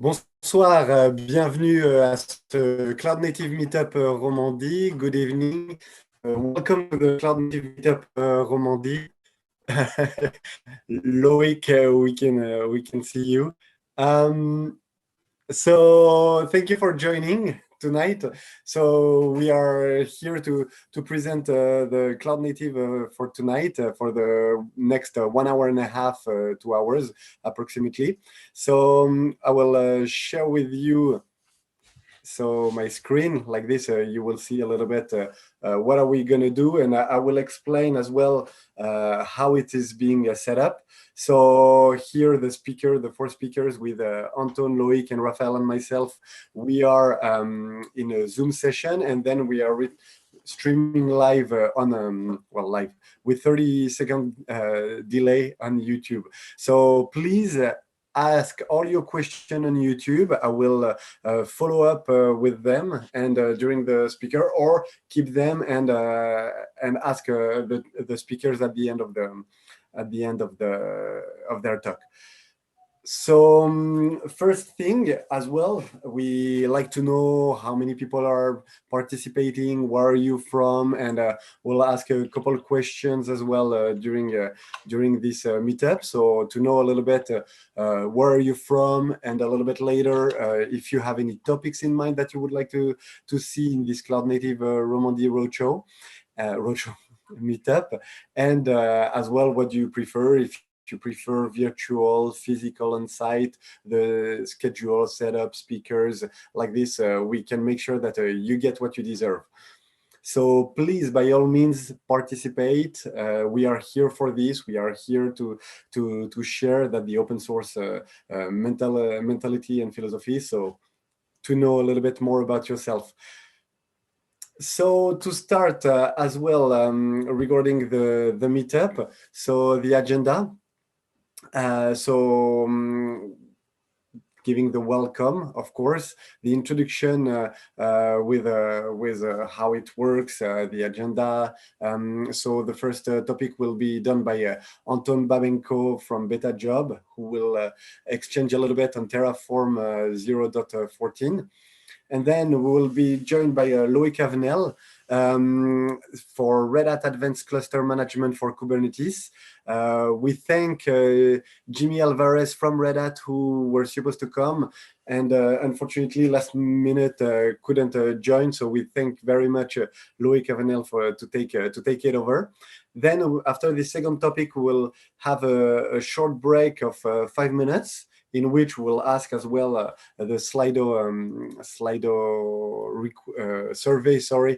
Bonsoir, bienvenue à ce Cloud Native Meetup Romandie. Good evening. Welcome to the Cloud Native Meetup Romandie. Loic, we can see you. So thank you for joining tonight. So we are here to present the Cloud Native for tonight for the next 1 hour and a half, 2 hours approximately. So I will share with you my screen like this. You will see a little bit what are we going to do, and I will explain as well how it is being set up. So here the four speakers with Anton, Loic, and Raphael and myself, we are in a Zoom session, and then we are streaming live live with 30-second delay on YouTube. So please ask all your questions on YouTube. I will follow up with them and during the speaker, or keep them and ask the speakers at the end of their talk. So first thing as well, we like to know how many people are participating, where are you from, and we'll ask a couple of questions as well during this meetup. So to know a little bit where are you from, and a little bit later if you have any topics in mind that you would like to see in this Cloud Native Romandie roadshow meetup, and as well what do you prefer, if you prefer virtual, physical, on-site, the schedule, setup, speakers, like this, we can make sure that you get what you deserve. So please, by all means, participate. We are here for this. We are here to share that the open source mentality and philosophy. So to know a little bit more about yourself. So to start as well, regarding the meetup, so the agenda. Giving the welcome, of course, the introduction with how it works, the agenda. So the first topic will be done by Anton Babenko from Betajob, who will exchange a little bit on Terraform 0.14. And then we will be joined by Loic Avenel for Red Hat Advanced Cluster Management for Kubernetes. We thank Jimmy Alvarez from Red Hat, who were supposed to come, and unfortunately last minute couldn't join. So we thank very much Loic Avenel to take it over. Then after the second topic, we'll have a short break of 5 minutes, in which we'll ask as well the Slido survey. Sorry,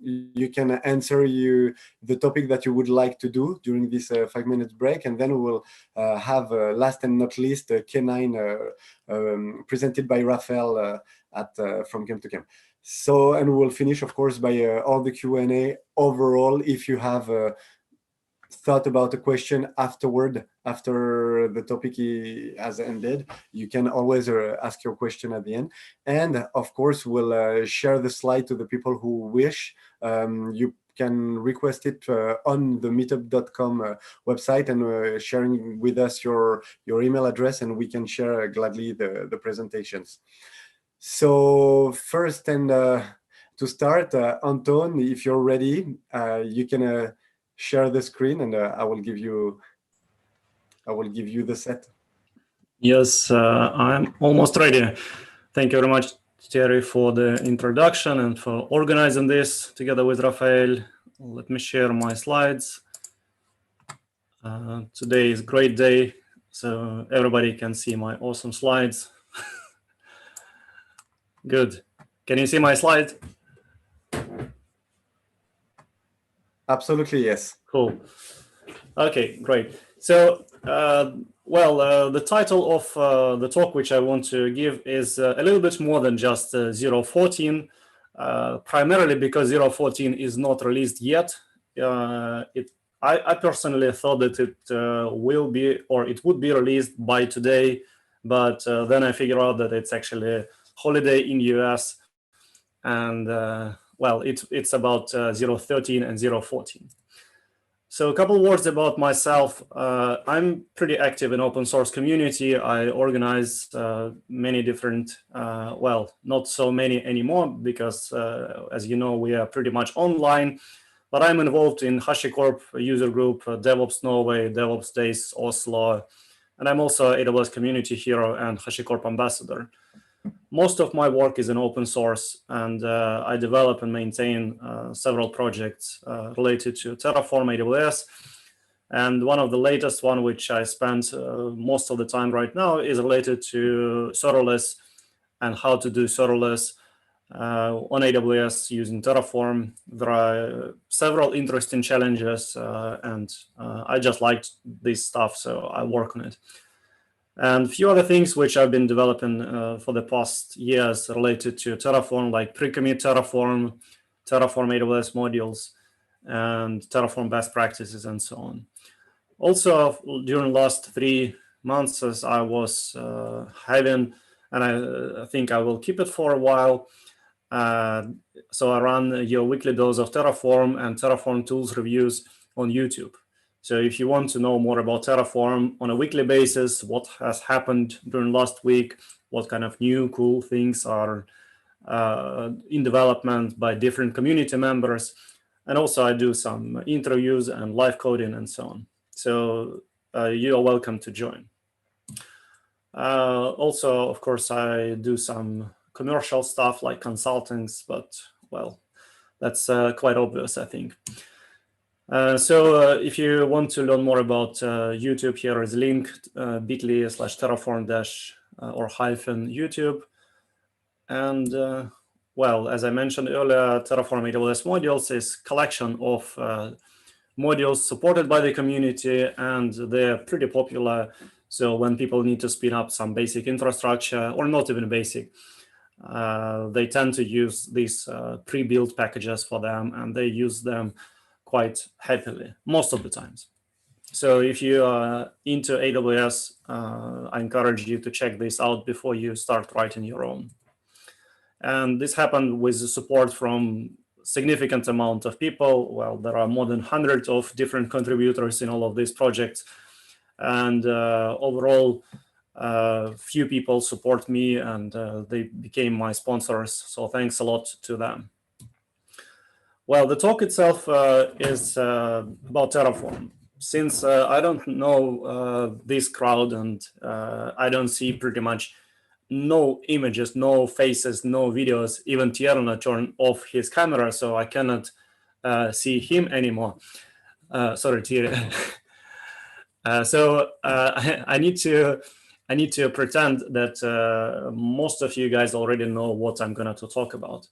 you can answer the topic that you would like to do during this 5 minutes break, and then we will have last and not least K9 presented by Raphael from Camp to Camp. So, and we will finish, of course, by all the Q&A overall. If you have thought about a question after the topic has ended, you can always ask your question at the end. And of course, we'll share the slide to the people who wish. You can request it on the meetup.com website, and sharing with us your email address, and we can share gladly the presentations. So first, and to start, Anton, if you're ready, you can share the screen, and I will give you the set. Yes, I'm almost ready. Thank you very much, Thierry, for the introduction and for organizing this together with Raphael. Let me share my slides. Today is a great day, so everybody can see my awesome slides. Good. Can you see my slide? Absolutely, yes. Cool. Okay, great. So, the title of the talk which I want to give is a little bit more than just 0.14, primarily because 0.14 is not released yet. I personally thought that it will be, or it would be released by today, but then I figured out that it's actually a holiday in US, and it's about 0.13 and 0.14. So a couple words about myself. I'm pretty active in open source community. I organize many different, well, not so many anymore because as you know, we are pretty much online, but I'm involved in HashiCorp user group, DevOps Norway, DevOps Days Oslo, and I'm also AWS community hero and HashiCorp ambassador. Most of my work is in open source, and I develop and maintain several projects related to Terraform, AWS. And one of the latest one, which I spend most of the time right now, is related to serverless and how to do serverless on AWS using Terraform. There are several interesting challenges, and I just liked this stuff, so I work on it. And a few other things which I've been developing for the past years related to Terraform, like pre-commit Terraform, Terraform AWS modules, and Terraform best practices, and so on. Also, during the last 3 months, as I was having, and I think I will keep it for a while, so I run your weekly dose of Terraform and Terraform tools reviews on YouTube. So if you want to know more about Terraform on a weekly basis, what has happened during last week, what kind of new cool things are in development by different community members, and also I do some interviews and live coding and so on. So you are welcome to join. Also, of course, I do some commercial stuff like consultings, but well, that's quite obvious, I think. So if you want to learn more about YouTube, here is a link, bit.ly/terraform- or -YouTube. And well, as I mentioned earlier, Terraform AWS modules is a collection of modules supported by the community, and they're pretty popular. So when people need to spin up some basic infrastructure, or not even basic, they tend to use these pre-built packages for them, and they use them quite happily most of the times. So if you are into AWS, I encourage you to check this out before you start writing your own. And this happened with the support from significant amount of people. Well, there are more than 100 of different contributors in all of these projects. And overall, few people support me, and they became my sponsors. So thanks a lot to them. Well, the talk itself is about Terraform. Since I don't know this crowd, and I don't see pretty much no images, no faces, no videos, even Tierna turned off his camera, so I cannot see him anymore. Sorry, Tierna. So I need to pretend that most of you guys already know what I'm going to talk about.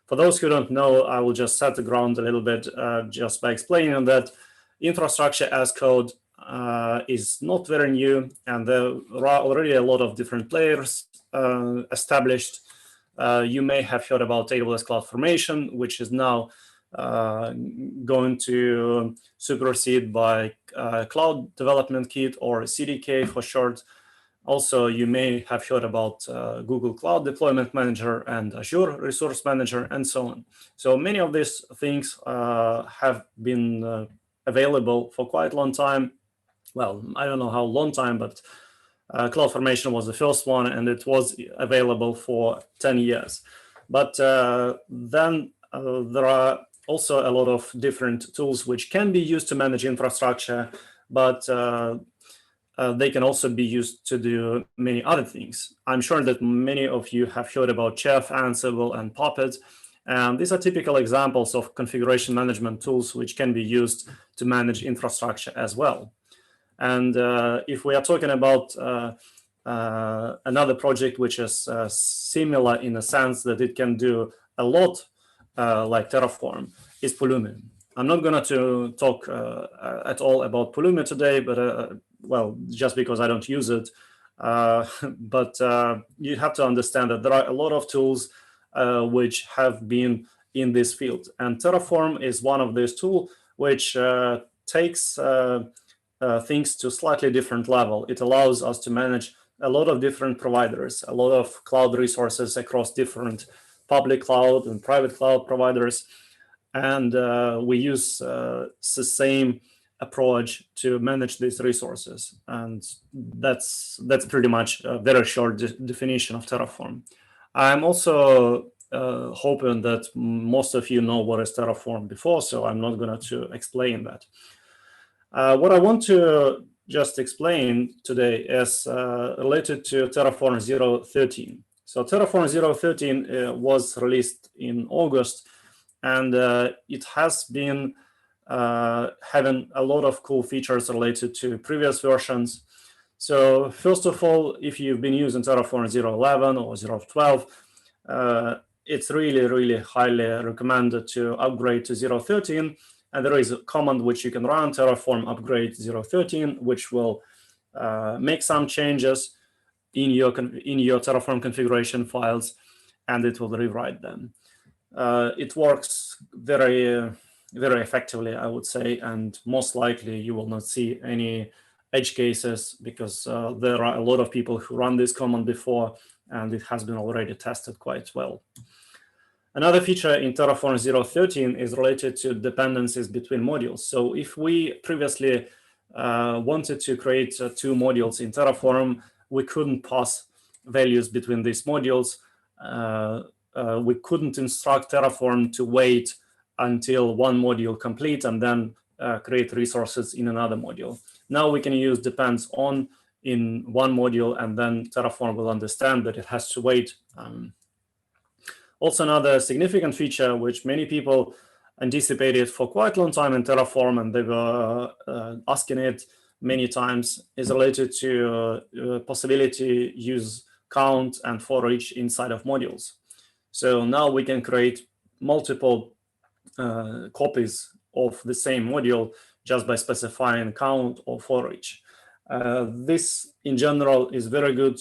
For those who don't know, I will just set the ground a little bit just by explaining that infrastructure as code is not very new, and there are already a lot of different players established. You may have heard about AWS CloudFormation, which is now going to supersede by Cloud Development Kit, or CDK for short. Also, you may have heard about Google Cloud Deployment Manager and Azure Resource Manager, and so on. So many of these things have been available for quite a long time. Well, I don't know how long time, but CloudFormation was the first one, and it was available for 10 years. But then there are also a lot of different tools which can be used to manage infrastructure, but they can also be used to do many other things. I'm sure that many of you have heard about Chef, Ansible, and Puppet. And these are typical examples of configuration management tools which can be used to manage infrastructure as well. And if we are talking about another project which is similar in the sense that it can do a lot like Terraform, is Pulumi. I'm not going to talk at all about Pulumi today, but well, just because I don't use it. But you have to understand that there are a lot of tools which have been in this field. And Terraform is one of these tools which takes things to a slightly different level. It allows us to manage a lot of different providers, a lot of cloud resources across different public cloud and private cloud providers. And we use the same approach to manage these resources. And that's pretty much a very short definition of Terraform. I'm also hoping that most of you know what is Terraform before, so I'm not going to explain that. What I want to just explain today is related to Terraform 0.13. So Terraform 0.13 was released in August, and it has been having a lot of cool features related to previous versions. So first of all, if you've been using Terraform 0.11 or 0.12, it's really highly recommended to upgrade to 0.13. And there is a command which you can run, Terraform upgrade 0.13, which will make some changes in your Terraform configuration files, and it will rewrite them. It works very effectively, I would say, and most likely you will not see any edge cases because there are a lot of people who run this command before, and it has been already tested quite well. Another feature in Terraform 0.13 is related to dependencies between modules. So if we previously wanted to create two modules in Terraform, we couldn't pass values between these modules. We couldn't instruct Terraform to wait until one module complete and then create resources in another module. Now we can use depends on in one module, and then Terraform will understand that it has to wait. Also, another significant feature which many people anticipated for quite a long time in Terraform, and they were asking it many times, is related to possibility use count and for each inside of modules. So now we can create multiple copies of the same module just by specifying count or for each. This, in general, is very good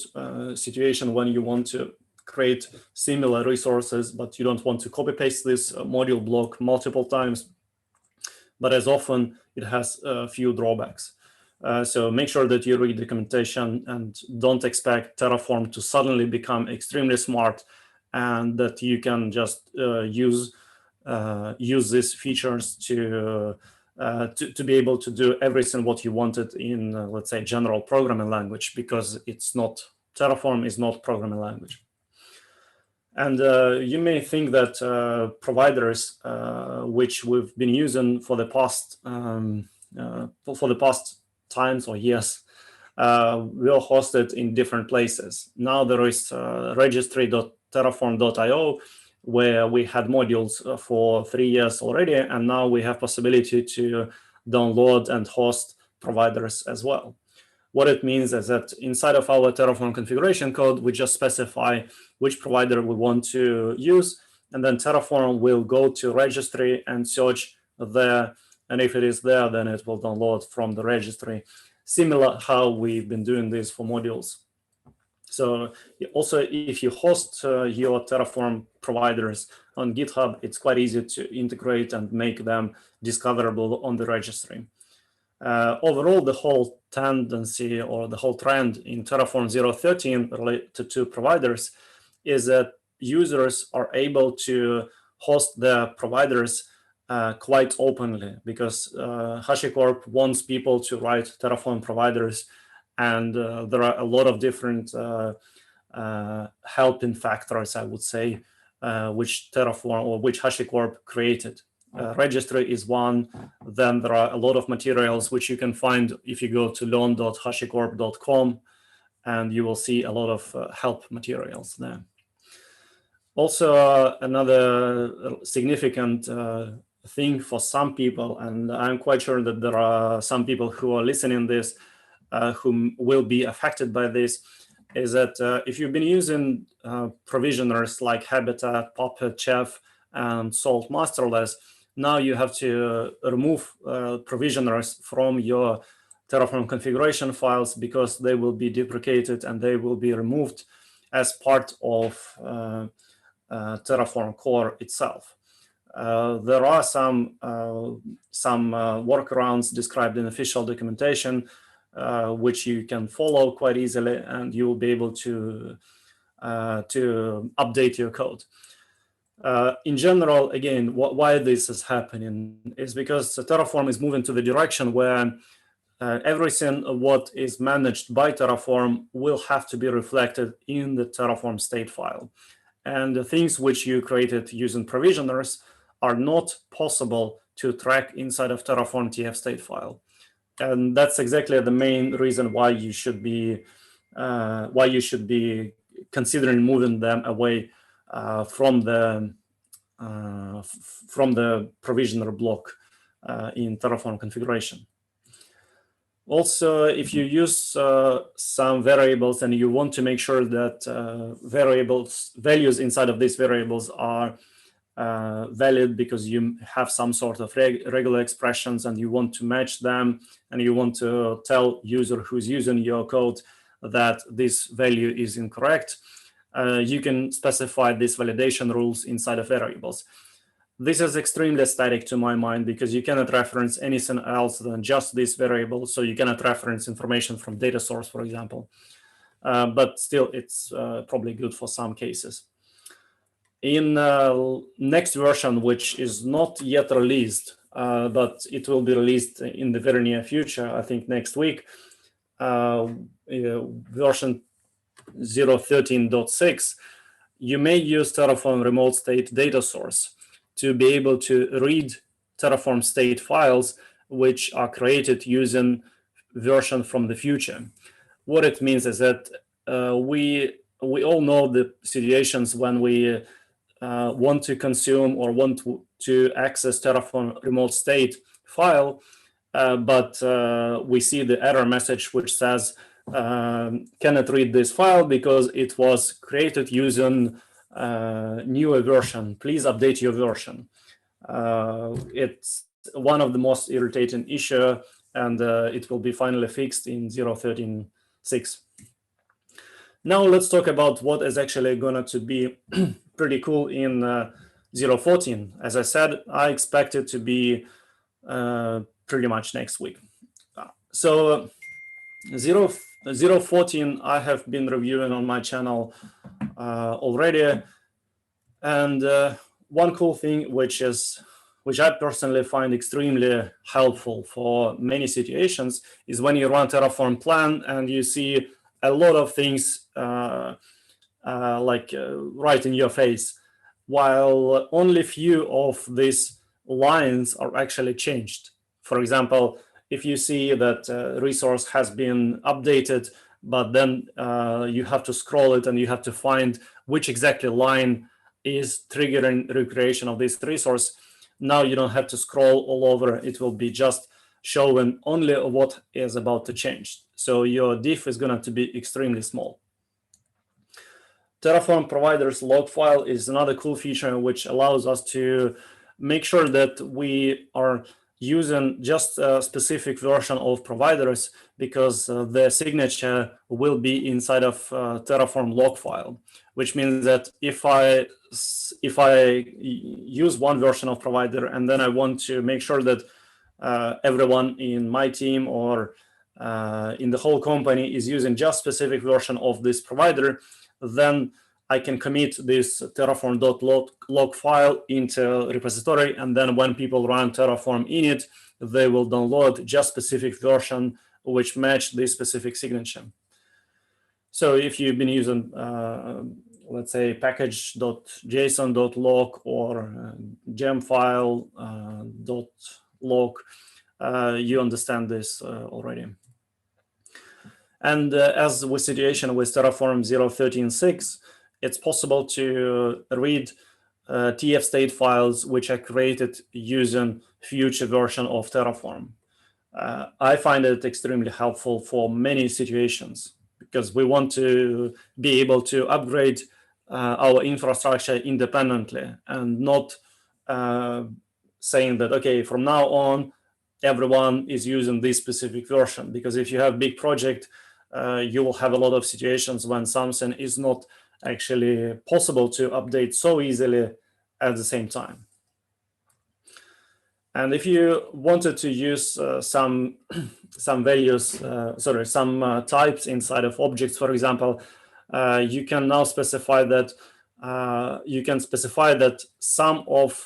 situation when you want to create similar resources, but you don't want to copy paste this module block multiple times. But as often, it has a few drawbacks. So make sure that you read documentation and don't expect Terraform to suddenly become extremely smart and that you can just use these features to be able to do everything what you wanted in, let's say, general programming language, because it's not, Terraform is not programming language. And you may think that providers, which we've been using for the past times or years, will host it in different places. Now there is registry.terraform.io, where we had modules for 3 years already, and now we have possibility to download and host providers as well. What it means is that inside of our Terraform configuration code, we just specify which provider we want to use, and then Terraform will go to registry and search there, and if it is there, then it will download from the registry. Similar how we've been doing this for modules. So also, if you host your Terraform providers on GitHub, it's quite easy to integrate and make them discoverable on the registry. Overall, the whole tendency or the whole trend in Terraform 0.13 related to providers is that users are able to host their providers quite openly, because HashiCorp wants people to write Terraform providers, and there are a lot of different helping factors, I would say, which Terraform or which HashiCorp created. Registry is one. Then there are a lot of materials which you can find if you go to learn.hashicorp.com, and you will see a lot of help materials there. Also, another significant thing for some people, and I'm quite sure that there are some people who are listening this who will be affected by this, is that if you've been using provisioners like Habitat, Puppet, Chef, and Salt masterless, now you have to remove provisioners from your Terraform configuration files, because they will be deprecated and they will be removed as part of Terraform core itself. There are some workarounds described in official documentation, which you can follow quite easily, and you will be able to update your code. In general, again, why this is happening is because Terraform is moving to the direction where everything what is managed by Terraform will have to be reflected in the Terraform state file. And the things which you created using provisioners are not possible to track inside of Terraform TF state file. And that's exactly the main reason why you should be considering moving them away from the provisioner block in Terraform configuration. Also, if you use some variables and you want to make sure that values inside of these variables are valid because you have some sort of regular expressions and you want to match them and you want to tell user who's using your code that this value is incorrect, you can specify these validation rules inside of variables. This is extremely static to my mind because you cannot reference anything else than just this variable. So you cannot reference information from data source, for example. But still, it's probably good for some cases. In next version, which is not yet released, but it will be released in the very near future, I think next week, version 0.13.6, you may use Terraform remote state data source to be able to read Terraform state files which are created using version from the future. What it means is that we all know the situations when we want to consume or want to access Terraform remote state file, but we see the error message which says cannot read this file because it was created using newer version. Please update your version. It's one of the most irritating issue, and it will be finally fixed in 0.13.6. Now let's talk about what is actually going to be pretty cool in 0.14. As I said, I expect it to be pretty much next week. So 0.14 I have been reviewing on my channel already, and one cool thing which I personally find extremely helpful for many situations is when you run Terraform plan and you see a lot of things right in your face, while only few of these lines are actually changed. For example, if you see that resource has been updated, but then you have to scroll it and you have to find which exactly line is triggering recreation of this resource. Now you don't have to scroll all over. It will be just showing only what is about to change. So your diff is going to be extremely small. Terraform provider's log file is another cool feature which allows us to make sure that we are using just a specific version of providers because the signature will be inside of Terraform log file, which means that if I use one version of provider and then I want to make sure that everyone in my team or in the whole company is using just specific version of this provider, then I can commit this terraform.log file into repository, and then when people run Terraform init, they will download just specific version which match this specific signature. So if you've been using, let's say, package.json.log or gemfile.log, you understand this already. And as with situation with Terraform 0.13.6, it's possible to read TF state files which are created using future version of Terraform. I find it extremely helpful for many situations because we want to be able to upgrade our infrastructure independently and not saying that, okay, from now on, everyone is using this specific version. Because if you have a big project, you will have a lot of situations when something is not actually possible to update so easily at the same time. And if you wanted to use some values, some types inside of objects, for example, you can now specify that you can specify that some of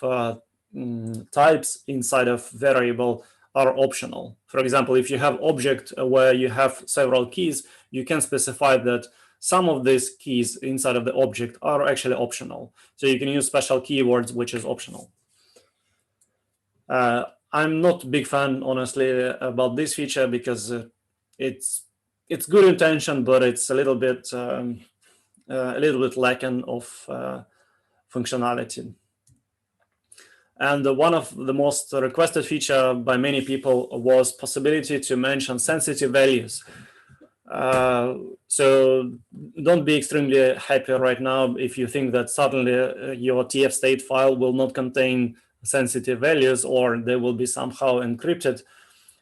types inside of variable are optional. For example, if you have object where you have several keys, you can specify that some of these keys inside of the object are actually optional. So you can use special keywords, which is optional. I'm not a big fan, honestly, about this feature because it's good intention, but it's a little bit lacking of functionality. And one of the most requested feature by many people was possibility to mention sensitive values. So don't be extremely happy right now if you think that suddenly your TF state file will not contain sensitive values or they will be somehow encrypted.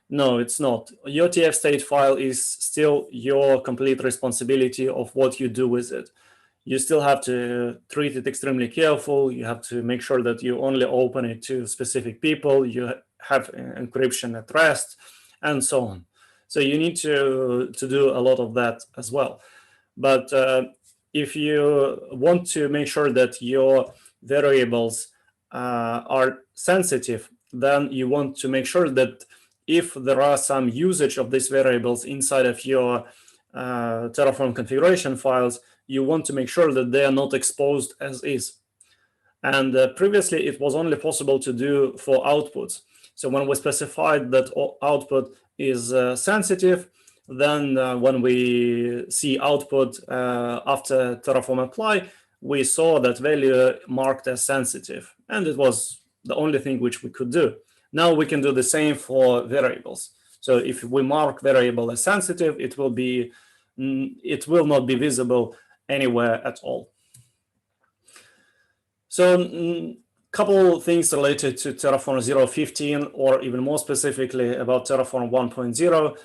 No, it's not. Your TF state file is still your complete responsibility of what you do with it. You still have to treat it extremely careful. You have to make sure that you only open it to specific people. You have encryption at rest and so on. So you need to do a lot of that as well. But if you want to make sure that your variables are sensitive, then you want to make sure that if there are some usage of these variables inside of your Terraform configuration files, you want to make sure that they are not exposed as is. And previously, it was only possible to do for outputs. So when we specified that output is sensitive, then when we see output after Terraform apply, we saw that value marked as sensitive. And it was the only thing which we could do. Now we can do the same for variables. So if we mark variable as sensitive, it will not be visible anywhere at all. So a couple things related to Terraform 0.15, or even more specifically about Terraform 1.0.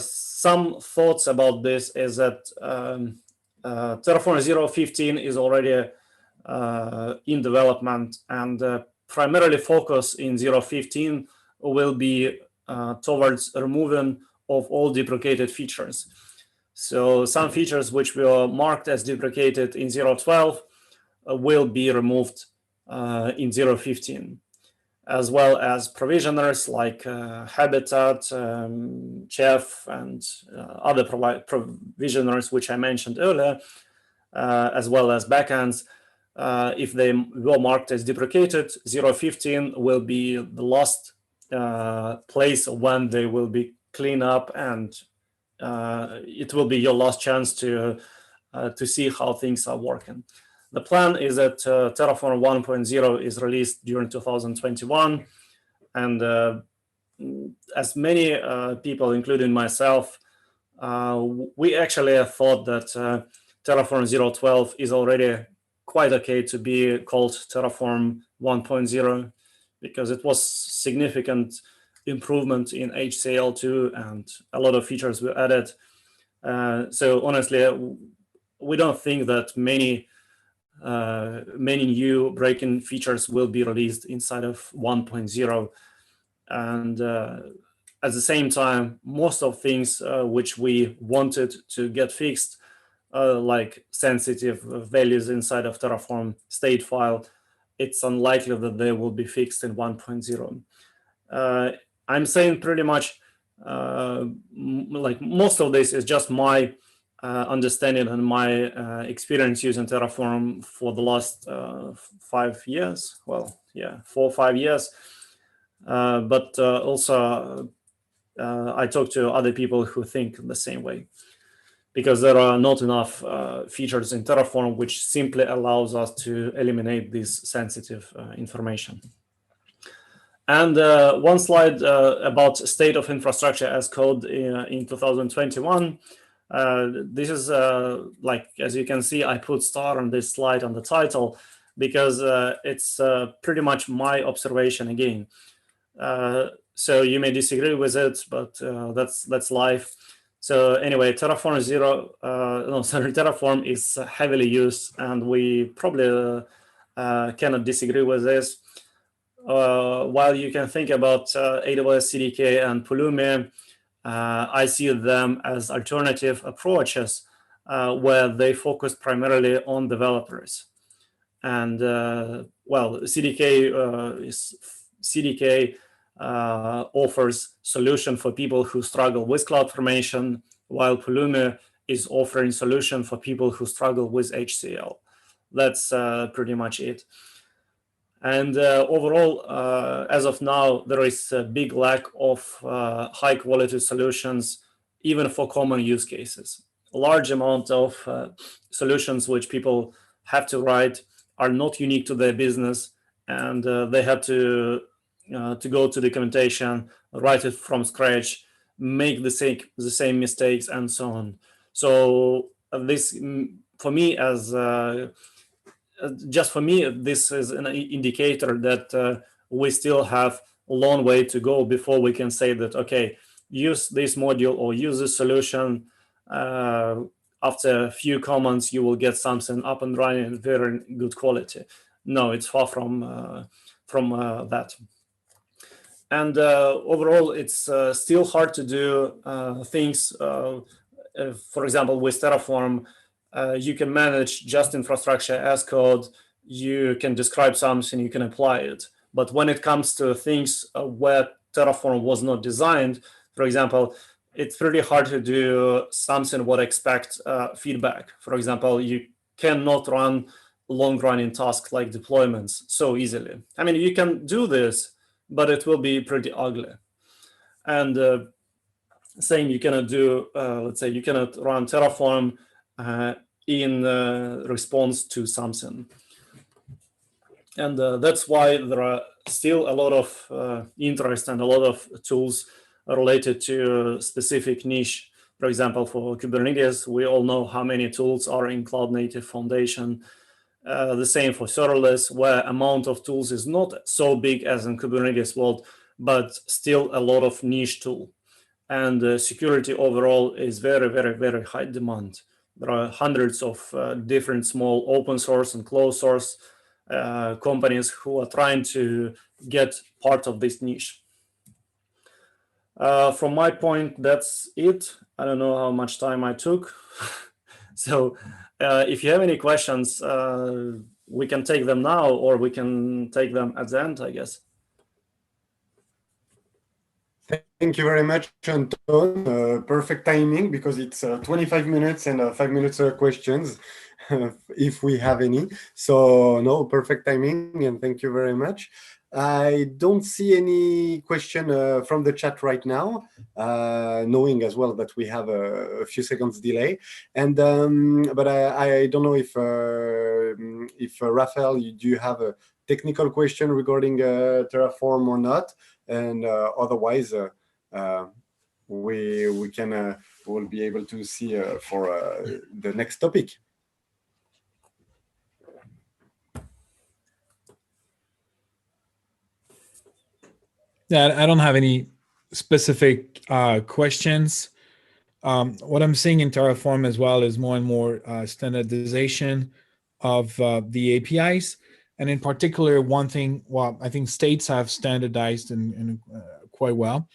Some thoughts about this is that Terraform 0.15 is already in development, and primarily focus in 0.15 will be towards removing of all deprecated features. So some features which were marked as deprecated in 0.12 will be removed in 0.15, as well as provisioners like Habitat, Chef, and other provisioners which I mentioned earlier, as well as backends. If they were marked as deprecated, 0.15 will be the last place when they will be cleaned up, and it will be your last chance to see how things are working. The plan is that Terraform 1.0 is released during 2021, and as many people, including myself, we actually thought that Terraform 0.12 is already quite okay to be called Terraform 1.0 because it was significant improvement in HCL2 and a lot of features were added. So honestly, we don't think that many new break-in features will be released inside of 1.0. And at the same time, most of things which we wanted to get fixed, like sensitive values inside of Terraform state file, it's unlikely that they will be fixed in 1.0. I'm saying pretty much like most of this is just my understanding and my experience using Terraform for the last 5 years. Well, yeah, 4 or 5 years. But also I talk to other people who think the same way, because there are not enough features in Terraform which simply allows us to eliminate this sensitive information. And one slide about state of infrastructure as code in 2021. This is like, as you can see, I put star on this slide on the title because it's pretty much my observation again. So you may disagree with it, but that's life. So anyway, Terraform is heavily used, and we probably cannot disagree with this. While you can think about AWS CDK and Pulumi, I see them as alternative approaches where they focus primarily on developers. And well, CDK offers solution for people who struggle with CloudFormation, while Pulumi is offering solution for people who struggle with HCL. That's pretty much it. And overall, as of now, there is a big lack of high quality solutions, even for common use cases. A large amount of solutions which people have to write are not unique to their business, and they have to go to documentation, write it from scratch, make the same mistakes, and so on. So this, for me, this is an indicator that we still have a long way to go before we can say that, okay, use this module or use this solution. After a few comments, you will get something up and running in very good quality. No, it's far from that. And overall, it's still hard to do things. For example, with Terraform, you can manage just infrastructure as code. You can describe something, you can apply it. But when it comes to things where Terraform was not designed, for example, it's pretty hard to do something what expect feedback. For example, you cannot run long-running tasks like deployments so easily. I mean, you can do this, but it will be pretty ugly. And same, you cannot do, let's say, you cannot run Terraform in response to something. And that's why there are still a lot of interest and a lot of tools related to specific niche. For example, for Kubernetes, we all know how many tools are in Cloud Native Foundation. The same for serverless, where amount of tools is not so big as in Kubernetes world, but still a lot of niche tool. And security overall is very, very, very high demand. There are hundreds of different small open source and closed source companies who are trying to get part of this niche. From my point, that's it. I don't know how much time I took. So if you have any questions, we can take them now, or we can take them at the end, I guess. Thank you very much, Anton. Perfect timing, because it's 25 minutes and 5 minutes questions, if we have any. So no, perfect timing, and thank you very much. I don't see any question from the chat right now, knowing as well that we have a few seconds delay. And but I don't know if Raphael, do you have a technical question regarding Terraform or not? And otherwise, we'll be able to see for the next topic. Yeah, I don't have any specific questions. What I'm seeing in Terraform as well is more and more standardization of the APIs. And in particular, one thing, well, I think states have standardized in quite well.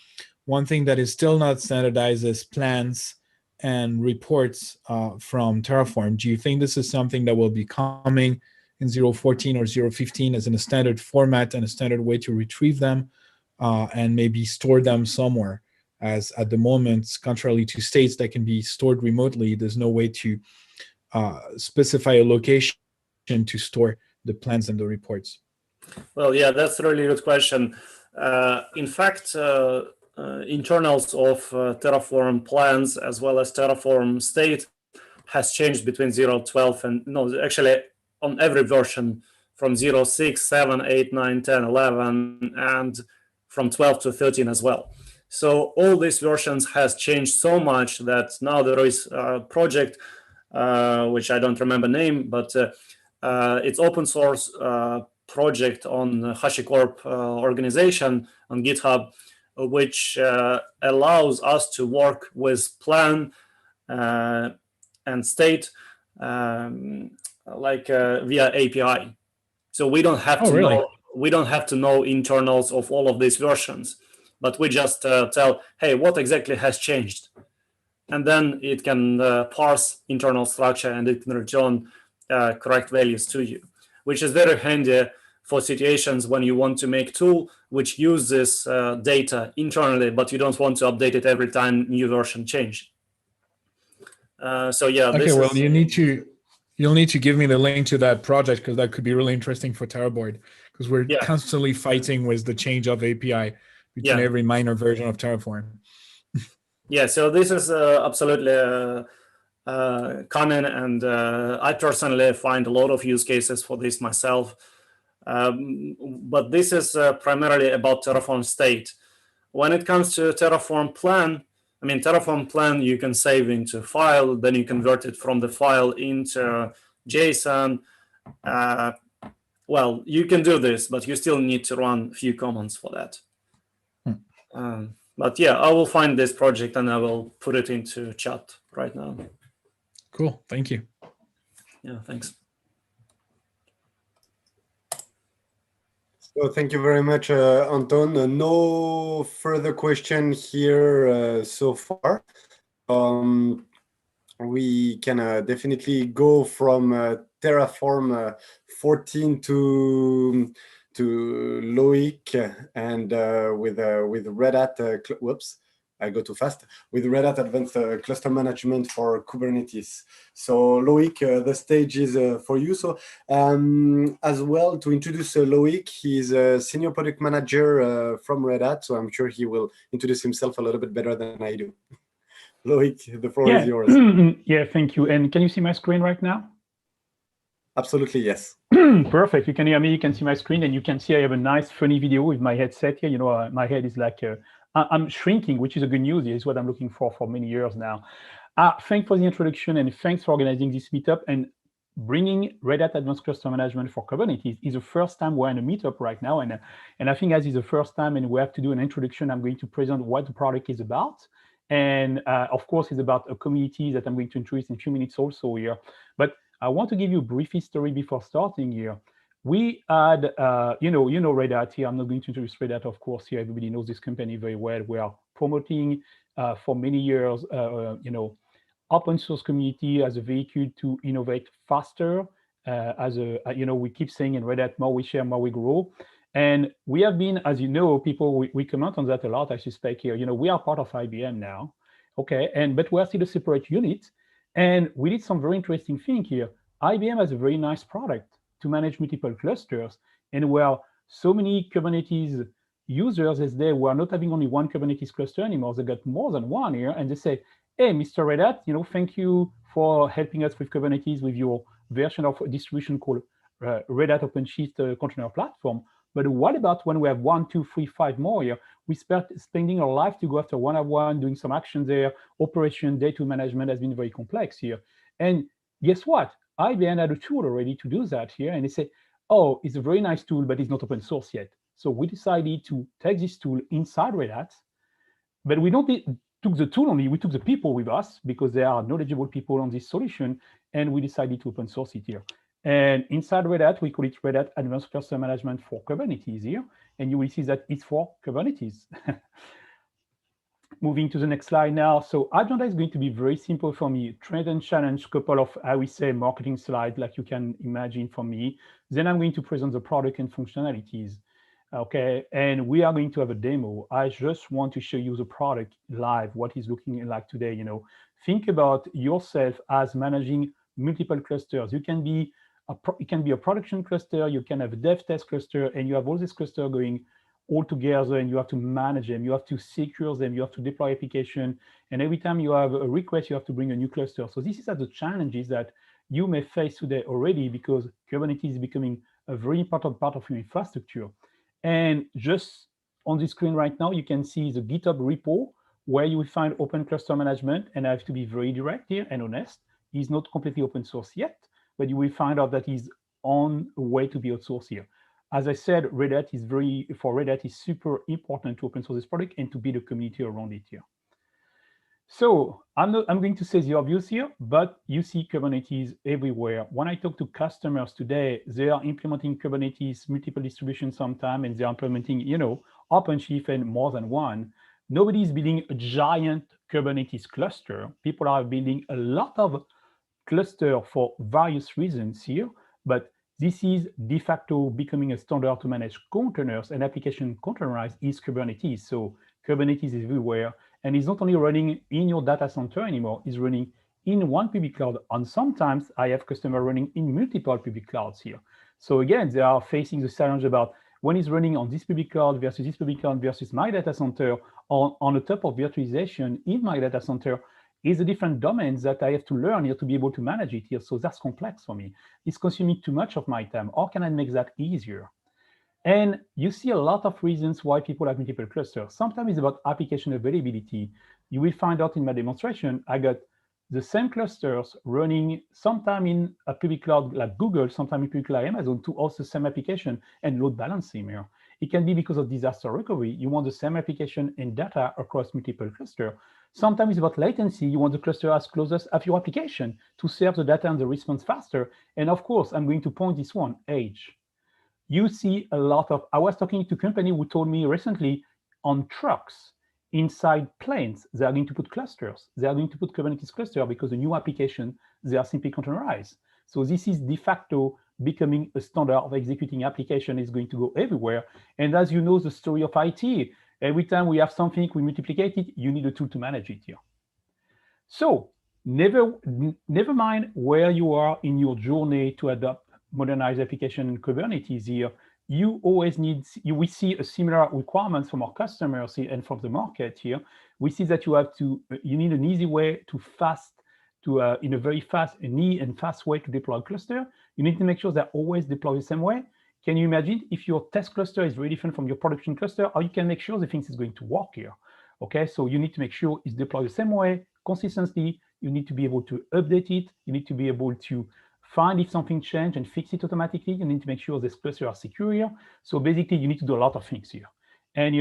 One thing that is still not standardized is plans and reports from Terraform. Do you think this is something that will be coming in 0.14 or 0.15 as in a standard format and a standard way to retrieve them? And maybe store them somewhere, as at the moment, contrary to states that can be stored remotely, there's no way to specify a location to store the plans and the reports. Well, yeah, that's a really good question. In fact, internals of Terraform plans as well as Terraform state has changed between 0.12 and, no, actually on every version from 0.6, 7, 8, 9, 10, 11, and from 12 to 13 as well. So all these versions has changed so much that now there is a project, which I don't remember name, but it's open source project on HashiCorp organization on GitHub, which allows us to work with plan and state like via API. So we don't have to know. We don't have to know internals of all of these versions, but we just tell, hey, what exactly has changed? and then it can parse internal structure and it can return correct values to you, which is very handy for situations when you want to make tool which uses data internally, but you don't want to update it every time new version change. So yeah. Okay, well, you'll need to give me the link to that project, because that could be really interesting for Terraboard, because we're constantly fighting with the change of API between every minor version of Terraform. Yeah, so this is absolutely common, and I personally find a lot of use cases for this myself. But this is primarily about Terraform state. When it comes to Terraform plan, I mean, Terraform plan you can save into file, then you convert it from the file into JSON. Well, you can do this, but you still need to run a few commands for that. But yeah, I will find this project and I will put it into chat right now. Cool, thank you. Yeah, thanks. So thank you very much, Anton. No further question here so far. We can definitely go from Terraform 14 to Loic, and with Red Hat. Whoops, I go too fast. With Red Hat Advanced Cluster Management for Kubernetes. So Loic, the stage is for you. So as well, to introduce Loic, he's a senior product manager from Red Hat. So I'm sure he will introduce himself a little bit better than I do. Loic, the floor is yours. Yeah, thank you. And can you see my screen right now? Absolutely, yes. Perfect. You can hear me, you can see my screen, and you can see I have a nice funny video with my headset here. You know, my head is like, I'm shrinking, which is a good news. It's what I'm looking for many years now. Thanks for the introduction, and thanks for organizing this meetup. And bringing Red Hat Advanced Cluster Management for Kubernetes is the first time we're in a meetup right now. And I think as is the first time and we have to do an introduction, I'm going to present what the product is about. And of course, it's about a community that I'm going to introduce in a few minutes also here. But I want to give you a brief history before starting here. We had, you know Red Hat here. I'm not going to introduce Red Hat, of course, here. Everybody knows this company very well. We are promoting for many years, open source community as a vehicle to innovate faster. We keep saying in Red Hat, more we share, more we grow. And we have been, as you know, people, we comment on that a lot, I suspect here. You know, we are part of IBM now, okay? But we're still a separate unit. And we did some very interesting thing here. IBM has a very nice product to manage multiple clusters. And where so many Kubernetes users, as they were not having only one Kubernetes cluster anymore, they got more than one here. And they say, hey, Mr. Red Hat, thank you for helping us with Kubernetes with your version of a distribution called Red Hat OpenShift Container Platform. But what about when we have 1, 2, 3, 5 more here? We start spending our life to go after one-on-one, doing some action there. Operation, data management has been very complex here. And guess what? IBM had a tool already to do that here. And they say, oh, it's a very nice tool, but it's not open source yet. So we decided to take this tool inside Red Hat. But we don't took the tool only, we took the people with us because they are knowledgeable people on this solution. And we decided to open source it here. And inside Red Hat, we call it Red Hat Advanced Cluster Management for Kubernetes here. And you will see that it's for Kubernetes. Moving to the next slide now. So agenda is going to be very simple for me. Trend and challenge, couple of, I would say, marketing slides like you can imagine from me. Then I'm going to present the product and functionalities. Okay, and we are going to have a demo. I just want to show you the product live, what it's looking like today. Think about yourself as managing multiple clusters. It can be a production cluster, you can have a dev test cluster, and you have all this cluster going all together, and you have to manage them, you have to secure them, you have to deploy application, and every time you have a request, you have to bring a new cluster. So this is the challenges that you may face today already, because Kubernetes is becoming a very important part of your infrastructure. And just on the screen right now, you can see the GitHub repo where you will find open cluster management, and I have to be very direct here and honest, it's not completely open source yet, but you will find out that is on a way to be outsourced here. As I said, Red Hat is super important to open source this product and to build a community around it here. So I'm going to say the obvious here, but you see Kubernetes everywhere. When I talk to customers today, they are implementing Kubernetes, multiple distributions sometime, and they're implementing, OpenShift and more than one. Nobody is building a giant Kubernetes cluster. People are building a lot of cluster for various reasons here, but this is de facto becoming a standard to manage containers, and application containerized is Kubernetes. So Kubernetes is everywhere, and it's not only running in your data center anymore, it's running in one public cloud, and sometimes I have customers running in multiple public clouds here. So again, they are facing the challenge about when it's running on this public cloud versus this public cloud versus my data center, on the top of virtualization in my data center, is the different domains that I have to learn here to be able to manage it here. So that's complex for me. It's consuming too much of my time. How can I make that easier? And you see a lot of reasons why people have multiple clusters. Sometimes it's about application availability. You will find out in my demonstration, I got the same clusters running sometime in a public cloud like Google, sometime in public cloud Amazon to host the same application and load balancing here. It can be because of disaster recovery. You want the same application and data across multiple clusters. Sometimes it's about latency. You want the cluster as close as your application to serve the data and the response faster. And of course, I'm going to point this one, age. You see a lot of, I was talking to a company who told me recently on trucks, inside planes, they are going to put clusters. They are going to put Kubernetes cluster because the new application, they are simply containerized. So this is de facto becoming a standard of executing application. Is going to go everywhere. And as you know, the story of IT, every time we have something, we multiply it, you need a tool to manage it here. So never mind where you are in your journey to adopt modernized application in Kubernetes here, you always need, we see a similar requirements from our customers here and from the market here. We see that you need an easy way in a very fast way to deploy a cluster. You need to make sure that always deploy the same way. Can you imagine if your test cluster is very different from your production cluster, how you can make sure the things is going to work here? Okay, so you need to make sure it's deployed the same way, consistently. You need to be able to update it. You need to be able to find if something changed and fix it automatically. You need to make sure this cluster are secure here. So basically, you need to do a lot of things here. And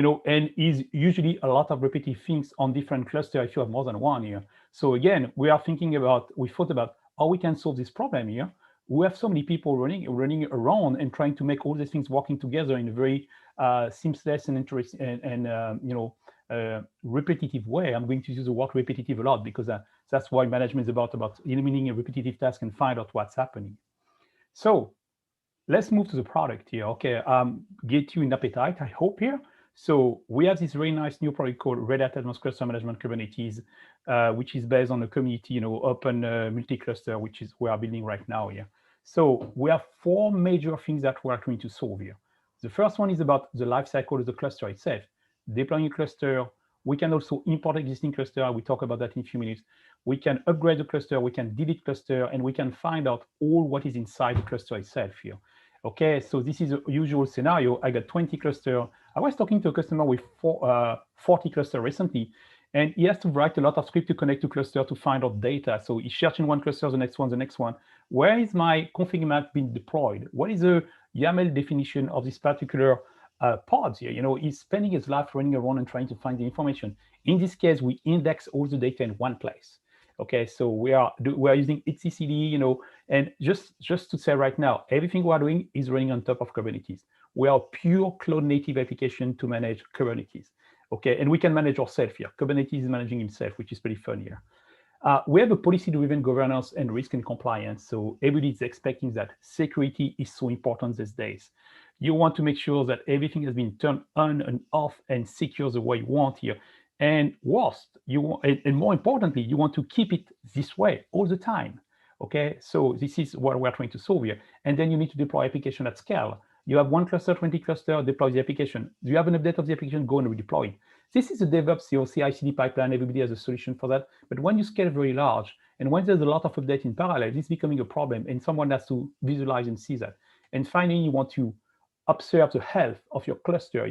is usually a lot of repetitive things on different clusters if you have more than one here. So again, we thought about how we can solve this problem here. We have so many people running around and trying to make all these things working together in a very seamless and interesting and repetitive way. I'm going to use the word repetitive a lot because that's why management is about eliminating a repetitive task and find out what's happening. So let's move to the product here. Okay, get you in appetite, I hope here. So we have this very nice new product called Red Hat Advanced Cluster Management Kubernetes, which is based on the community, open multi-cluster, which is we are building right now here. So we have 4 major things that we are trying to solve here. The first one is about the life cycle of the cluster itself. Deploying a cluster, we can also import existing cluster. We talk about that in a few minutes. We can upgrade the cluster, we can delete cluster, and we can find out all what is inside the cluster itself here. Okay, so this is a usual scenario. I got 20 cluster. I was talking to a customer with 40 cluster recently, and he has to write a lot of script to connect to cluster to find out data. So he's searching one cluster, the next one. Where is my config map being deployed? What is the YAML definition of this particular pods here? He's spending his life running around and trying to find the information. In this case, we index all the data in one place. Okay, so we are using etcd, and just to say right now, everything we are doing is running on top of Kubernetes. We are pure cloud native application to manage Kubernetes. Okay, and we can manage ourselves here. Kubernetes is managing himself, which is pretty fun here. We have a policy-driven governance and risk and compliance. So everybody is expecting that security is so important these days. You want to make sure that everything has been turned on and off and secure the way you want here. And worst, and more importantly, you want to keep it this way all the time. Okay, so this is what we're trying to solve here. And then you need to deploy application at scale. You have 1 cluster, 20 cluster, deploy the application. Do you have an update of the application? Go and redeploy it. This is a DevOps CI/CD pipeline. Everybody has a solution for that. But when you scale very large, and when there's a lot of update in parallel, it's becoming a problem, and someone has to visualize and see that. And finally, you want to observe the health of your cluster.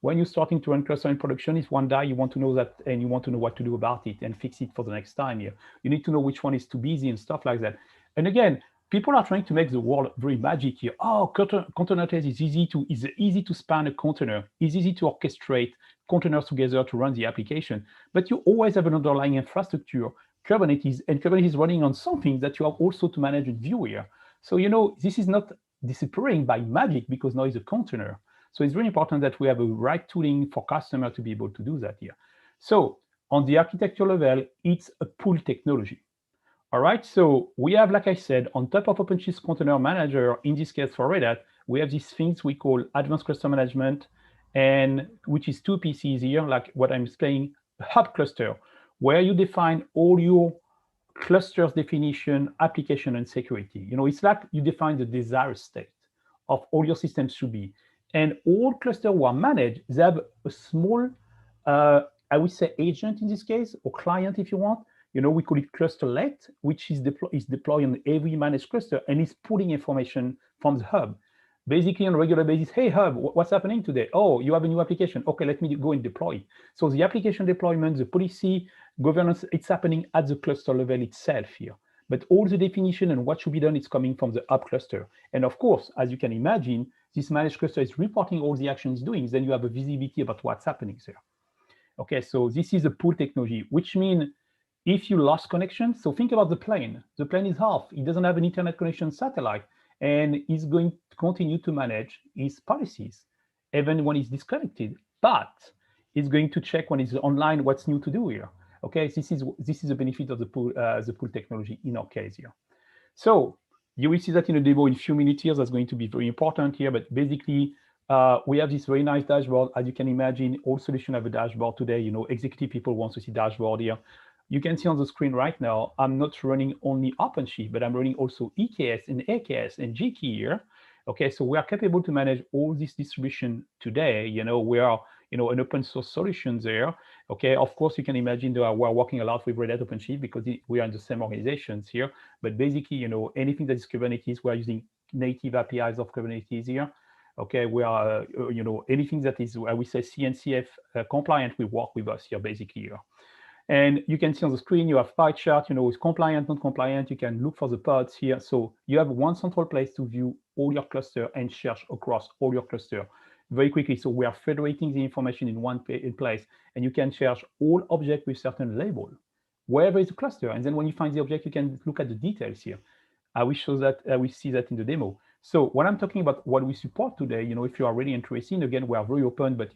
When you're starting to run cluster in production, if one die, you want to know that, and you want to know what to do about it and fix it for the next time here. You need to know which one is too busy and stuff like that. And again, people are trying to make the world very magic here. Oh, Kubernetes is easy to span a container. It's easy to orchestrate containers together to run the application. But you always have an underlying infrastructure, Kubernetes, and Kubernetes is running on something that you have also to manage and view here. So, this is not disappearing by magic because now it's a container. So it's really important that we have a right tooling for customer to be able to do that here. So On the architecture level, it's a pool technology. All right, so we have, like I said, on top of OpenShift Container Manager, in this case for Red Hat, we have these things we call Advanced Cluster Management, and which is two pieces here, like what I'm explaining, hub cluster, where you define all your clusters definition, application, and security. It's like you define the desired state of all your systems should be. And all clusters who are managed, they have a small, I would say agent in this case, or client if you want. We call it clusterlet, which is deployed on every managed cluster and is pulling information from the hub. Basically, on a regular basis, hey, hub, what's happening today? Oh, you have a new application. Okay, let me go and deploy it. So the application deployment, the policy, governance, it's happening at the cluster level itself here. But all the definition and what should be done is coming from the hub cluster. And of course, as you can imagine, this managed cluster is reporting all the actions it's doing. Then you have a visibility about what's happening there. Okay, so this is a pool technology, which means if you lost connection, so think about the plane. The plane is off. It doesn't have an internet connection satellite, and it's going to continue to manage its policies, even when it's disconnected. But it's going to check when it's online what's new to do here. Okay, this is the benefit of the pool technology in our case here. So you will see that in a demo in a few minutes here. That's going to be very important here. But basically, we have this very nice dashboard. As you can imagine, all solutions have a dashboard today. Executive people want to see dashboard here. You can see on the screen right now, I'm not running only OpenShift, but I'm running also EKS and AKS and GKey here. Okay, so we are capable to manage all this distribution today. We are, an open source solution there. Okay, of course, you can imagine that we're working a lot with Red Hat OpenShift because we are in the same organizations here. But basically, anything that is Kubernetes, we're using native APIs of Kubernetes here. Okay, we are, anything that is, I would say, CNCF compliant will work with us here, basically here. And you can see on the screen, you have pie chart, it's compliant, non-compliant. You can look for the pods here. So you have one central place to view all your cluster and search across all your cluster very quickly. So we are federating the information in one place, and you can search all objects with certain label, wherever is a cluster. And then when you find the object, you can look at the details here. I will show that, we see that in the demo. So when I'm talking about what we support today, if you are really interested, again, we are very open, but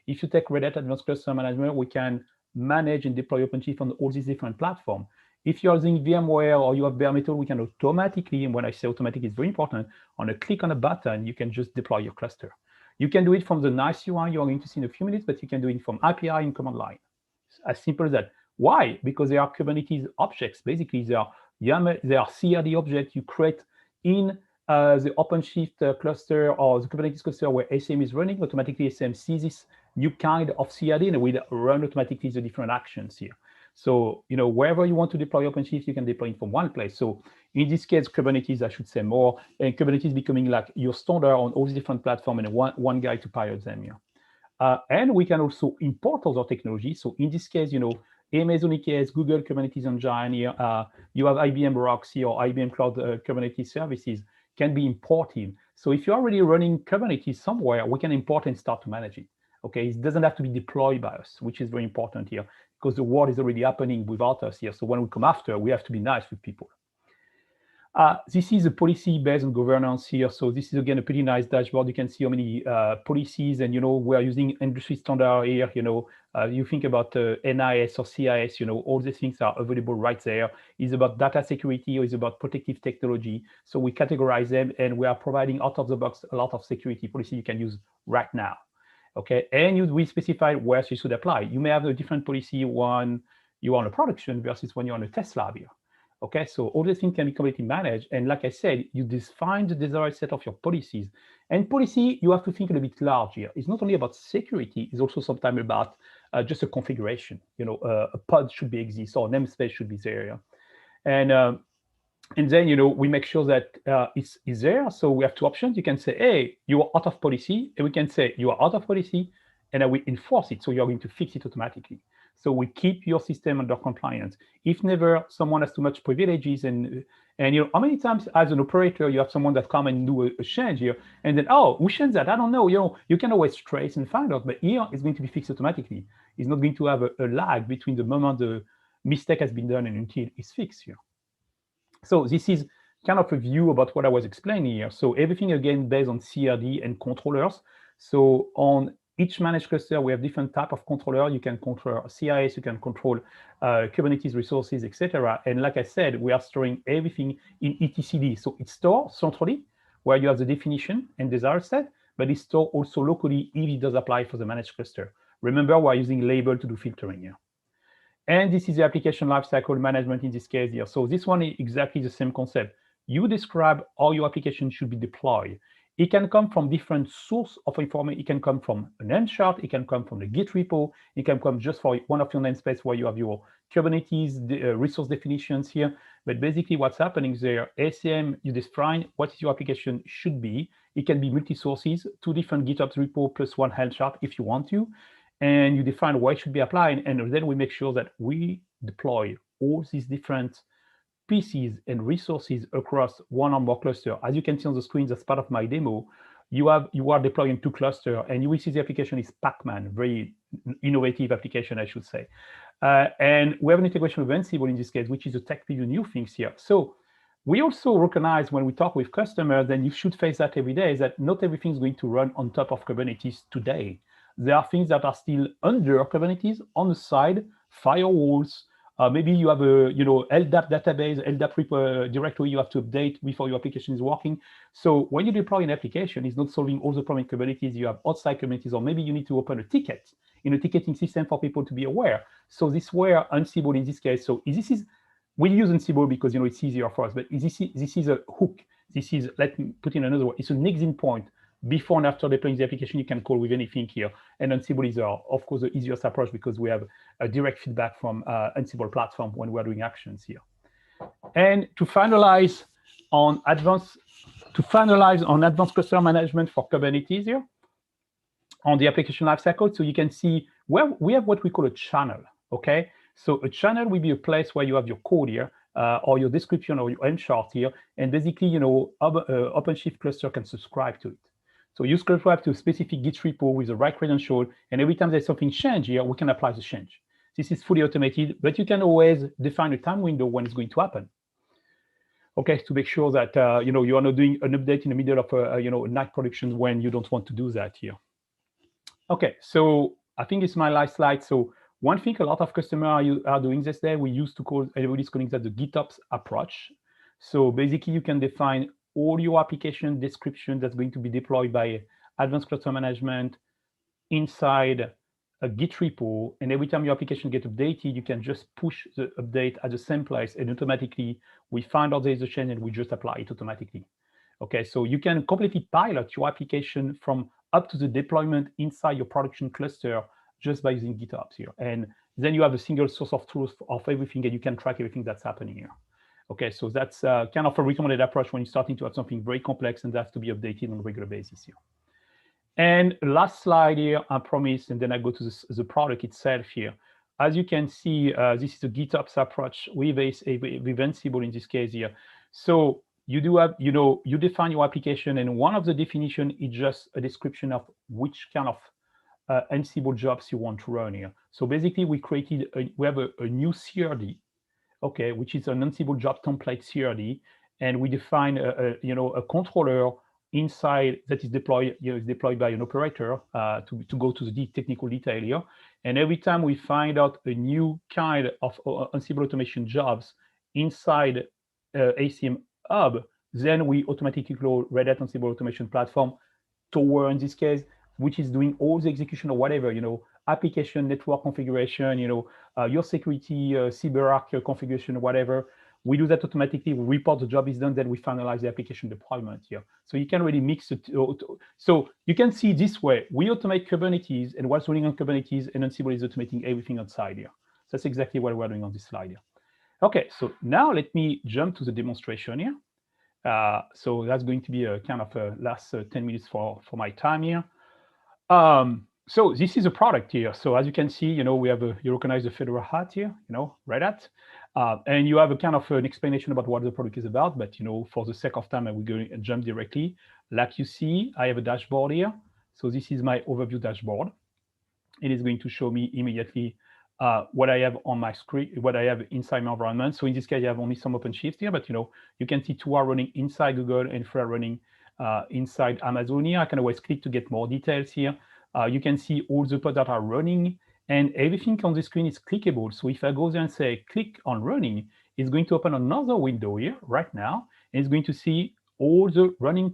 if you take Red Hat Advanced Cluster Management, we can manage and deploy OpenShift on all these different platforms. If you're using VMware or you have bare metal, we can automatically, and when I say automatic, it's very important, on a click on a button, you can just deploy your cluster. You can do it from the nice UI you're going to see in a few minutes, but you can do it from API and command line. As simple as that. Why? Because they are Kubernetes objects. Basically, they are CRD objects you create in the OpenShift cluster or the Kubernetes cluster where SM is running. Automatically, SM sees this new kind of CRD and will run automatically the different actions here. So, wherever you want to deploy OpenShift, you can deploy it from one place. So in this case, Kubernetes, I should say more, and Kubernetes becoming like your standard on all these different platforms and one guy to pilot them here. And we can also import other technologies. So in this case, Amazon EKS, Google Kubernetes Engine here, you have IBM Roxy or IBM Cloud Kubernetes services can be imported. So if you're already running Kubernetes somewhere, we can import and start to manage it. Okay, it doesn't have to be deployed by us, which is very important here because the world is already happening without us here. So when we come after, we have to be nice with people. This is a policy based on governance here. So this is, again, a pretty nice dashboard. You can see how many policies, and, we are using industry standard here. You think about NIS or CIS, all these things are available right there. It's about data security or it's about protective technology. So we categorize them and we are providing out of the box a lot of security policy you can use right now. Okay, and we specify where you should apply. You may have a different policy when you're on a production versus when you're on a test lab here. Okay, so all these things can be completely managed. And like I said, you define the desired set of your policies. And policy, you have to think a little bit large here. It's not only about security, it's also sometimes about just a configuration. A pod should be exist or namespace should be there. And then, we make sure that it's there. So we have two options. You can say, hey, you are out of policy. And we can say, you are out of policy. And we enforce it. So you're going to fix it automatically. So we keep your system under compliance. If never someone has too much privileges and how many times as an operator, you have someone that come and do a change here. And then, oh, we changed that. I don't know. You can always trace and find out. But here, it's going to be fixed automatically. It's not going to have a lag between the moment the mistake has been done and until it's fixed here. So this is kind of a view about what I was explaining here. So everything, again, based on CRD and controllers. So on Each managed cluster, we have different type of controller. You can control CIS, you can control Kubernetes resources, etc. And like I said, we are storing everything in etcd. So it's stored centrally, where you have the definition and desired set, but it's stored also locally if it does apply for the managed cluster. Remember, we're using label to do filtering here. And this is the application lifecycle management in this case here. So this one is exactly the same concept. You describe how your application should be deployed. It can come from different source of information. It can come from an Helm chart. It can come from the Git repo. It can come just for one of your namespace where you have your Kubernetes resource definitions here. But basically what's happening there, ACM, you define what your application should be. It can be multi-sources, 2 different GitOps repo plus 1 Helm chart if you want to. And you define where it should be applied. And then we make sure that we deploy all these different pieces and resources across one or more cluster. As you can see on the screens as part of my demo, you are deploying 2 clusters, and you will see the application is Pacman, very innovative application, I should say. And we have an integration with Ansible in this case, which is a tech preview new things here. So we also recognize when we talk with customers, and you should face that every day, is that not everything is going to run on top of Kubernetes today. There are things that are still under Kubernetes on the side, firewalls. Maybe you have a LDAP database, LDAP directory you have to update before your application is working. So when you deploy an application, it's not solving all the problems in Kubernetes. You have outside Kubernetes, or maybe you need to open a ticket in a ticketing system for people to be aware. So this is where Ansible in this case. So we use Ansible because it's easier for us, but this is a hook. This is, let me put in another word, it's an exit point. Before and after deploying the application, you can call with anything here. And Ansible is, of course, the easiest approach because we have a direct feedback from Ansible platform when we're doing actions here. And to finalize on advanced cluster management for Kubernetes here, on the application lifecycle, so you can see where we have what we call a channel, okay? So a channel will be a place where you have your code here, or your description or your Helm chart here, and basically, OpenShift cluster can subscribe to it. So you subscribe to a specific Git repo with the right credential, and every time there's something change here, we can apply the change. This is fully automated, but you can always define a time window when it's going to happen. Okay, to make sure that you are not doing an update in the middle of a night production when you don't want to do that here. Okay, so I think it's my last slide. So one thing a lot of customers are doing this day, we used to call, everybody's calling that the GitOps approach. So basically you can define all your application description that's going to be deployed by advanced cluster management inside a Git repo. And every time your application gets updated, you can just push the update at the same place, and automatically we find out there is a change and we just apply it automatically. Okay, so you can completely pilot your application from up to the deployment inside your production cluster just by using GitOps here. And then you have a single source of truth of everything, and you can track everything that's happening here. Okay, so that's kind of a recommended approach when you're starting to have something very complex and that has to be updated on a regular basis here. And last slide here, I promise, and then I go to the product itself here. As you can see, this is a GitOps approach with Ansible in this case here. So you do have, you define your application, and one of the definition is just a description of which kind of Ansible jobs you want to run here. So basically, we have a new CRD. Okay, which is an Ansible job template CRD, and we define a controller inside that is deployed, is deployed by an operator to go to the technical detail here. And every time we find out a new kind of Ansible automation jobs inside ACM Hub, then we automatically call Red Hat Ansible Automation Platform toward, in this case, which is doing all the execution or whatever, application, network configuration, your security, CyberArk configuration, whatever. We do that automatically. We report the job is done, then we finalize the application deployment here. So you can really mix it. So you can see this way, we automate Kubernetes and what's running on Kubernetes, and Ansible is automating everything outside here. So that's exactly what we're doing on this slide here. Okay, so now let me jump to the demonstration here. So that's going to be a kind of a last 10 minutes for my time here. So this is a product here. So as you can see, we have you recognize the Fedora hat here, Red Hat. And you have a kind of an explanation about what the product is about, but for the sake of time, I will go and jump directly. Like you see, I have a dashboard here. So this is my overview dashboard. It is going to show me immediately what I have on my screen, what I have inside my environment. So in this case, I have only some OpenShift here, but you can see 2 are running inside Google and 3 are running inside Amazon here. I can always click to get more details here. You can see all the pods that are running, and everything on the screen is clickable. So if I go there and say click on running, it's going to open another window here right now, and it's going to see all the running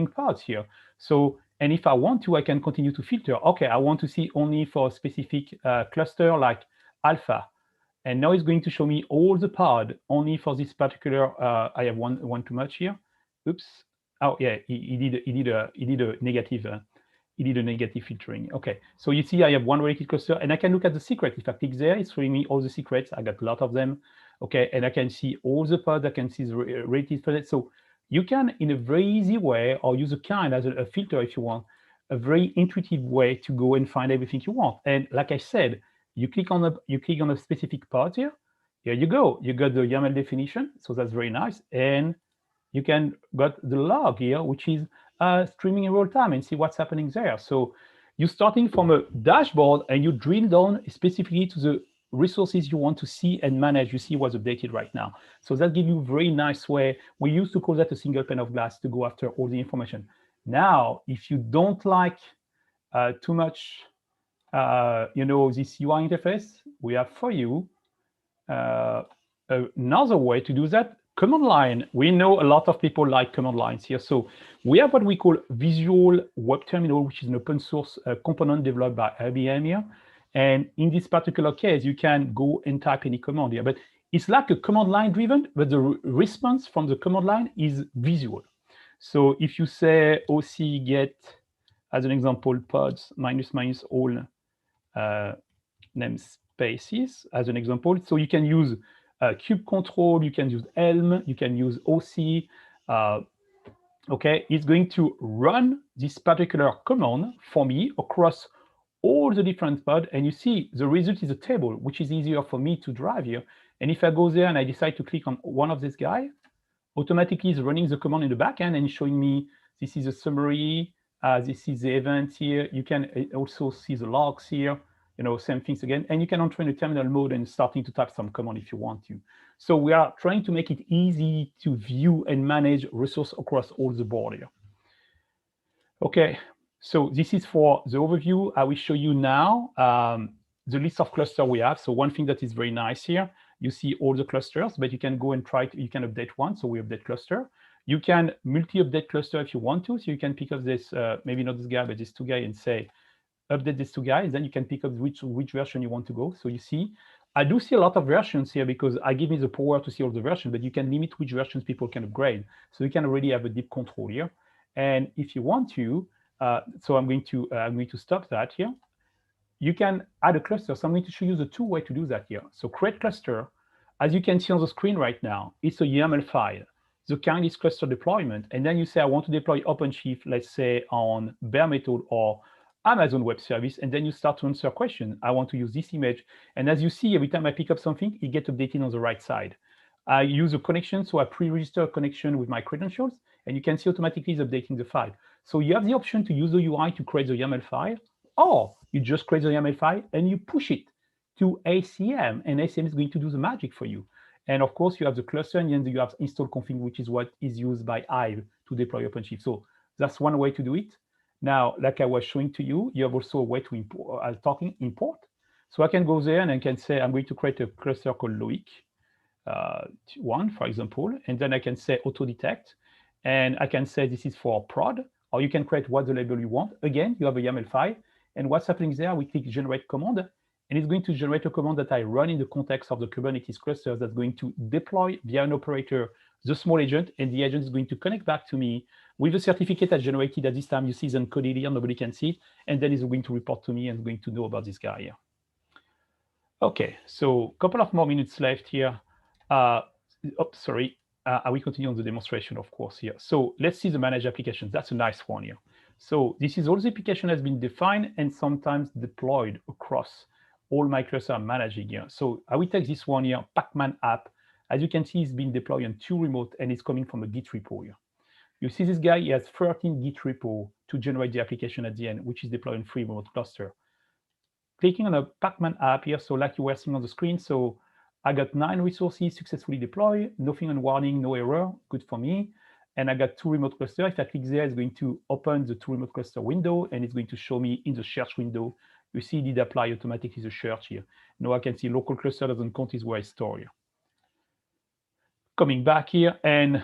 pods here. So, and if I want to, I can continue to filter. Okay, I want to see only for a specific cluster like alpha. And now it's going to show me all the pod only for this particular. I have one too much here. Oops. Oh yeah, he did a negative filtering. Okay, so you see I have one related cluster, and I can look at the secret. If I click there, it's showing me all the secrets. I got a lot of them. Okay, and I can see all the pods. I can see the related pods. So you can, in a very easy way, or use a kind as a filter if you want, a very intuitive way to go and find everything you want. And like I said, you click on a specific pod here. Here you go. You got the YAML definition, so that's very nice. And you can got the log here, which is streaming in real time, and see what's happening there. So you're starting from a dashboard, and you drill down specifically to the resources you want to see and manage. You see what's updated right now. So that gives you a very nice way. We used to call that a single pane of glass to go after all the information. Now, if you don't like too much, this UI interface, we have for you another way to do that. Command line. We know a lot of people like command lines here. So we have what we call Visual Web Terminal, which is an open source component developed by IBM here. And in this particular case, you can go and type any command here. But it's like a command line driven, but the response from the command line is visual. So if you say OC get, as an example, pods -- all namespaces, as an example. So you can use kube control, you can use Helm, you can use OC. Okay, it's going to run this particular command for me across all the different pods, and you see the result is a table, which is easier for me to drive here. And if I go there and I decide to click on one of these guys, automatically it's running the command in the backend and showing me this is a summary, this is the event here. You can also see the logs here, same things again. And you can enter in the terminal mode and starting to type some command if you want to. So we are trying to make it easy to view and manage resource across all the board here. Okay, so this is for the overview. I will show you now the list of clusters we have. So one thing that is very nice here, you see all the clusters, but you can go and you can update one. So we update cluster. You can multi-update cluster if you want to. So you can pick up this, maybe not this guy, but these two guys, and say, update these two guys. Then you can pick up which version you want to go. So you see, I do see a lot of versions here because I give me the power to see all the versions, but you can limit which versions people can upgrade. So you can already have a deep control here. And if you want to, so I'm going to stop that here. You can add a cluster. So I'm going to show you the two ways to do that here. So create cluster, as you can see on the screen right now, it's a YAML file. The kind is cluster deployment. And then you say, I want to deploy OpenShift, let's say on bare metal or Amazon Web Service. And then you start to answer a question. I want to use this image. And as you see, every time I pick up something, it gets updated on the right side. I use a connection, so I pre-register a connection with my credentials, and you can see automatically it's updating the file. So you have the option to use the UI to create the YAML file, or you just create the YAML file and you push it to ACM, and ACM is going to do the magic for you. And of course, you have the cluster, and then you have install config, which is what is used by Hive to deploy OpenShift. So that's one way to do it. Now, like I was showing to you, you have also a way to import, import. So I can go there and I can say, I'm going to create a cluster called Loic 1, for example, and then I can say auto detect, and I can say this is for prod, or you can create what the label you want. Again, you have a YAML file, and what's happening there, we click generate command, and it's going to generate a command that I run in the context of the Kubernetes cluster that's going to deploy via an operator the small agent, and the agent is going to connect back to me with a certificate I generated. At this time, you see it's encoded here, nobody can see it, and then it's going to report to me and going to know about this guy here. Okay, so a couple of more minutes left here. Sorry, I will continue on the demonstration, of course, here. So let's see the managed applications. That's a nice one here. So this is all the application has been defined and sometimes deployed across all my cluster I'm managing here. So I will take this one here, Pacman app. As you can see, it's been deployed on 2 remote, and it's coming from a Git repo here. You see this guy, he has 13 Git repo to generate the application at the end, which is deployed in 3 remote cluster. Clicking on a Pacman app here, so like you were seeing on the screen, so I got 9 resources successfully deployed, nothing on warning, no error, good for me. and I got 2 remote clusters. If I click there, it's going to open the 2 remote cluster window, and it's going to show me in the search window. You see, it did apply automatically the search here. Now I can see local cluster doesn't count is where I store here. Coming back here, and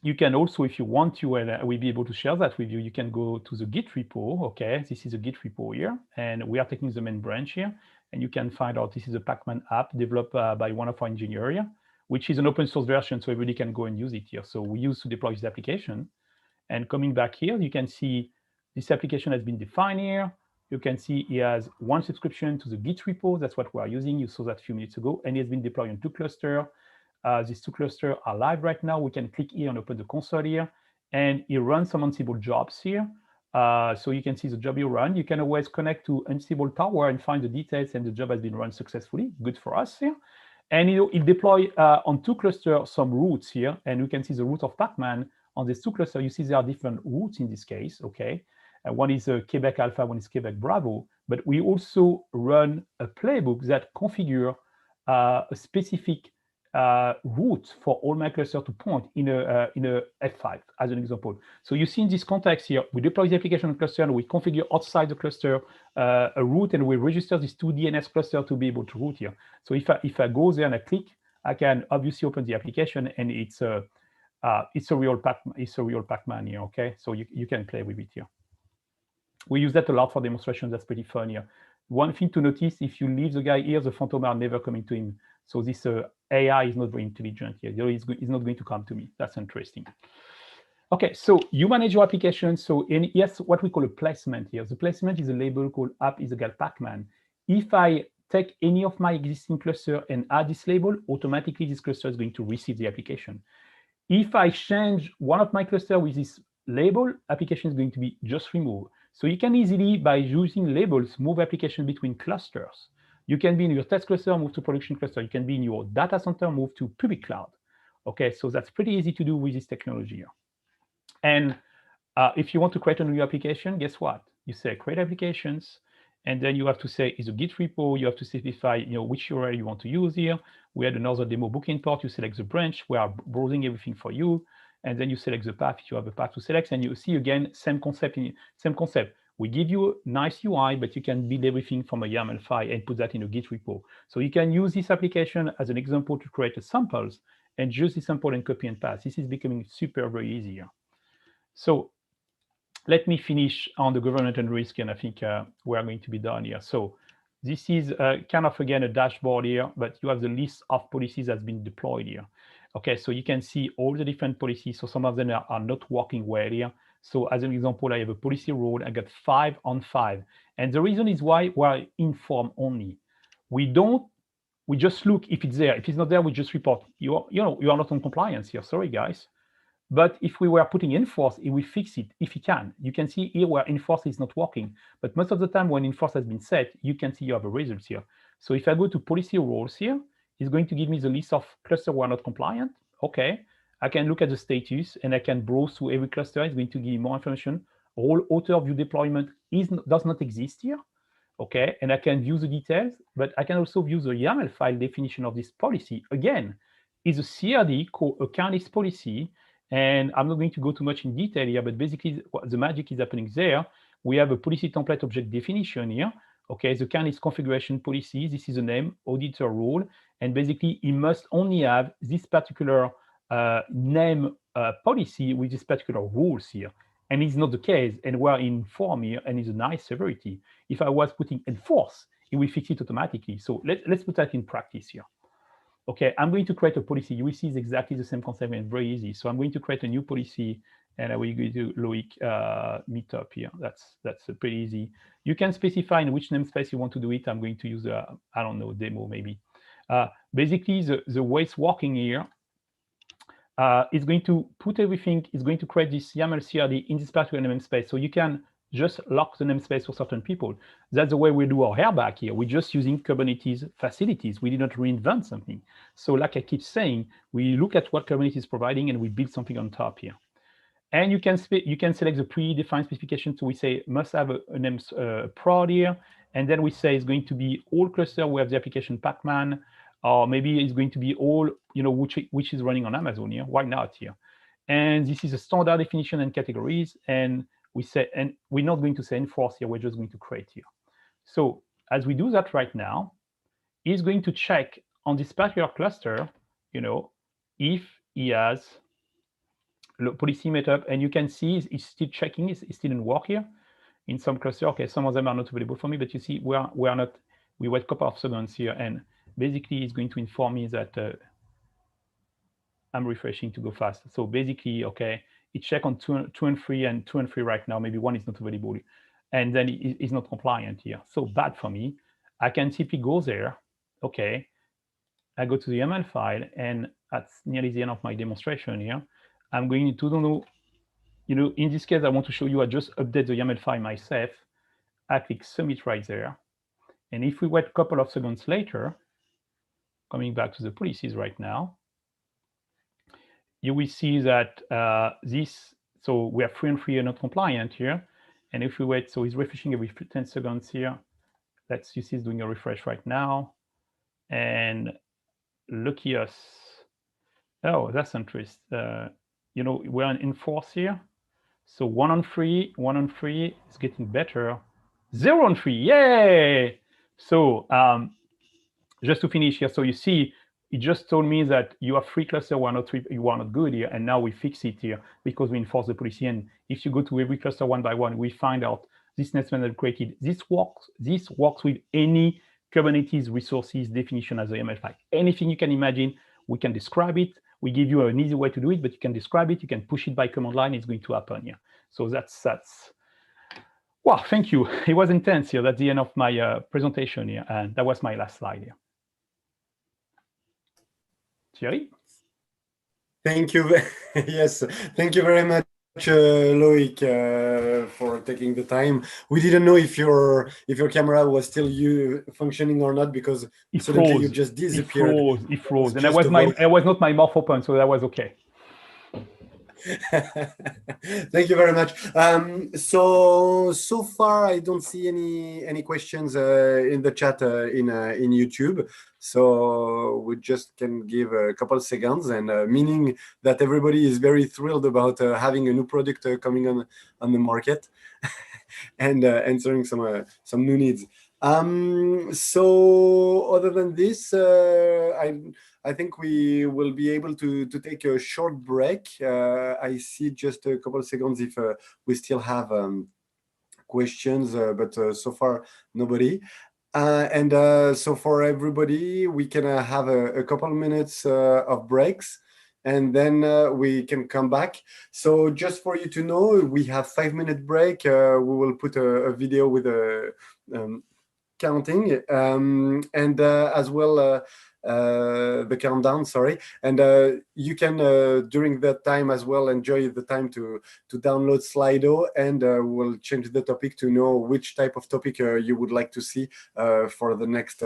you can also, if you want to, and we'll be able to share that with you, you can go to the Git repo. Okay, this is a Git repo here, and we are taking the main branch here, and you can find out this is a Pacman app developed by one of our engineers here, which is an open source version, so everybody can go and use it here. So we use to deploy this application. And coming back here, you can see this application has been defined here. You can see it has 1 subscription to the Git repo. That's what we are using. You saw that a few minutes ago, and it has been deployed on 2 clusters. These 2 clusters are live right now. We can click here and open the console here, and it runs some Ansible jobs here. So you can see the job you run. You can always connect to Ansible Tower and find the details, and the job has been run successfully. Good for us here. And it deploy on 2 clusters some routes here, and you can see the route of Pacman on these 2 clusters. You see there are different routes in this case, okay? One is Quebec Alpha, one is Quebec Bravo, but we also run a playbook that configure a specific route for all my clusters to point in a F5 as an example. So you see in this context here, we deploy the application cluster and we configure outside the cluster a route, and we register this 2 DNS cluster to be able to route here. So if I go there and I click, I can obviously open the application, and it's a real Pacman here, okay? So you can play with it here. We use that a lot for demonstrations. That's pretty fun here. One thing to notice, if you leave the guy here, the phantom are never coming to him. So this AI is not very intelligent here. He's not going to come to me. That's interesting. Okay, so you manage your application. So yes, what we call a placement here. The placement is a label called app is equal Pacman. If I take any of my existing cluster and add this label, automatically this cluster is going to receive the application. If I change one of my cluster with this label, application is going to be just removed. So you can easily, by using labels, move application between clusters. You can be in your test cluster, move to production cluster. You can be in your data center, move to public cloud. Okay, so that's pretty easy to do with this technology here. And if you want to create a new application, guess what? You say create applications, and then you have to say is a Git repo. You have to specify, which URL you want to use here. We had another demo book import. You select the branch. We are browsing everything for you. And then you select the path if you have a path to select, and you see again, same concept. We give you a nice UI, but you can build everything from a YAML file and put that in a Git repo. So you can use this application as an example to create samples and use the sample and copy and paste. This is becoming super, very easy here. So let me finish on the governance and risk, and I think we are going to be done here. So this is kind of, again, a dashboard here, but you have the list of policies that's been deployed here. Okay, so you can see all the different policies. So some of them are not working well here. So as an example, I have a policy rule. I got 5 on 5. And the reason is why we're inform only. We just look if it's there. If it's not there, we just report. You are not on compliance here. Sorry, guys. But if we were putting enforce, it will fix it if it can. You can see here where enforce is not working. But most of the time when enforce has been set, you can see you have a results here. So if I go to policy rules here, it's going to give me the list of clusters who are not compliant. Okay, I can look at the status and I can browse through every cluster. It's going to give me more information. All author view deployment does not exist here. Okay, and I can view the details, but I can also view the YAML file definition of this policy. Again, is a CRD called a Kubernetes policy. And I'm not going to go too much in detail here, but basically the magic is happening there. We have a policy template object definition here. Okay, the Kubernetes configuration policy. This is the name, auditor rule. And basically, it must only have this particular name policy with this particular rules here. And it's not the case. And we're in form here, and it's a nice severity. If I was putting enforce, it will fix it automatically. So let's put that in practice here. Okay, I'm going to create a policy. You will see it's exactly the same concept and very easy. So I'm going to create a new policy, and I will go to Loic Meetup here. That's pretty easy. You can specify in which namespace you want to do it. I'm going to use a, I don't know, demo maybe. Basically, the way it's working here is going to put everything, is going to create this YAML CRD in this particular namespace. So you can just lock the namespace for certain people. That's the way we do our airbag here. We're just using Kubernetes facilities. We did not reinvent something. So like I keep saying, we look at what Kubernetes is providing and we build something on top here. And you can select the predefined specification. So we say must have a name prod here. And then we say it's going to be all cluster where the application Pacman, or maybe it's going to be all, which is running on Amazon here. Why not here? And this is a standard definition and categories. And we say, and we're not going to say enforce here, we're just going to create here. So as we do that right now, he's going to check on this particular cluster, if he has policy Meetup, and you can see it's still checking, it's still in work here. In some cluster, okay, some of them are not available for me, but you see we wait a couple of seconds here, and basically it's going to inform me that I'm refreshing to go fast. So basically, okay, it check on 2 and 3 and 2 and 3 right now. Maybe 1 is not available, and then it's not compliant here. So bad for me. I can simply go there. Okay, I go to the YAML file, and that's nearly the end of my demonstration here. I'm going to know, in this case, I want to show you, I just update the YAML file myself. I click submit right there. And if we wait a couple of seconds later, coming back to the policies right now, you will see that so we have 3 and 3 are not compliant here. And if we wait, so it's refreshing every 10 seconds here. You see it's doing a refresh right now. And lucky us. Oh, that's interesting. We're on enforce here. So 1 on 3, 1 on 3 is getting better. 0 on 3, yay! So just to finish here, so you see, it just told me that you have 3 clusters, 1 or 3, you are not good here, and now we fix it here because we enforce the policy. And if you go to every cluster one by one, we find out this next method created. This works with any Kubernetes resources definition as a YAML file. Anything you can imagine, we can describe it. We give you an easy way to do it, but you can describe it. You can push it by command line. It's going to happen here. So that's. Well, thank you. It was intense here. That's the end of my presentation here, and that was my last slide here. Thierry? Thank you. Yes, thank you very much, Loic, for taking the time. We didn't know if your camera was still functioning or not, because suddenly you just disappeared. It froze. And I was not my mouth open, so that was okay. Thank you very much. So far I don't see any questions in the chat in YouTube. So we just can give a couple of seconds, and meaning that everybody is very thrilled about having a new product coming on the market and answering some new needs. So other than this, I think we will be able to take a short break. I see just a couple of seconds if we still have questions, but so far nobody. So for everybody, we can have a couple of minutes of breaks, and then we can come back. So just for you to know, we have 5-minute break. We will put a video with a counting and as well the countdown, sorry, and you can during that time as well enjoy the time to download Slido, and we'll change the topic to know which type of topic you would like to see for the next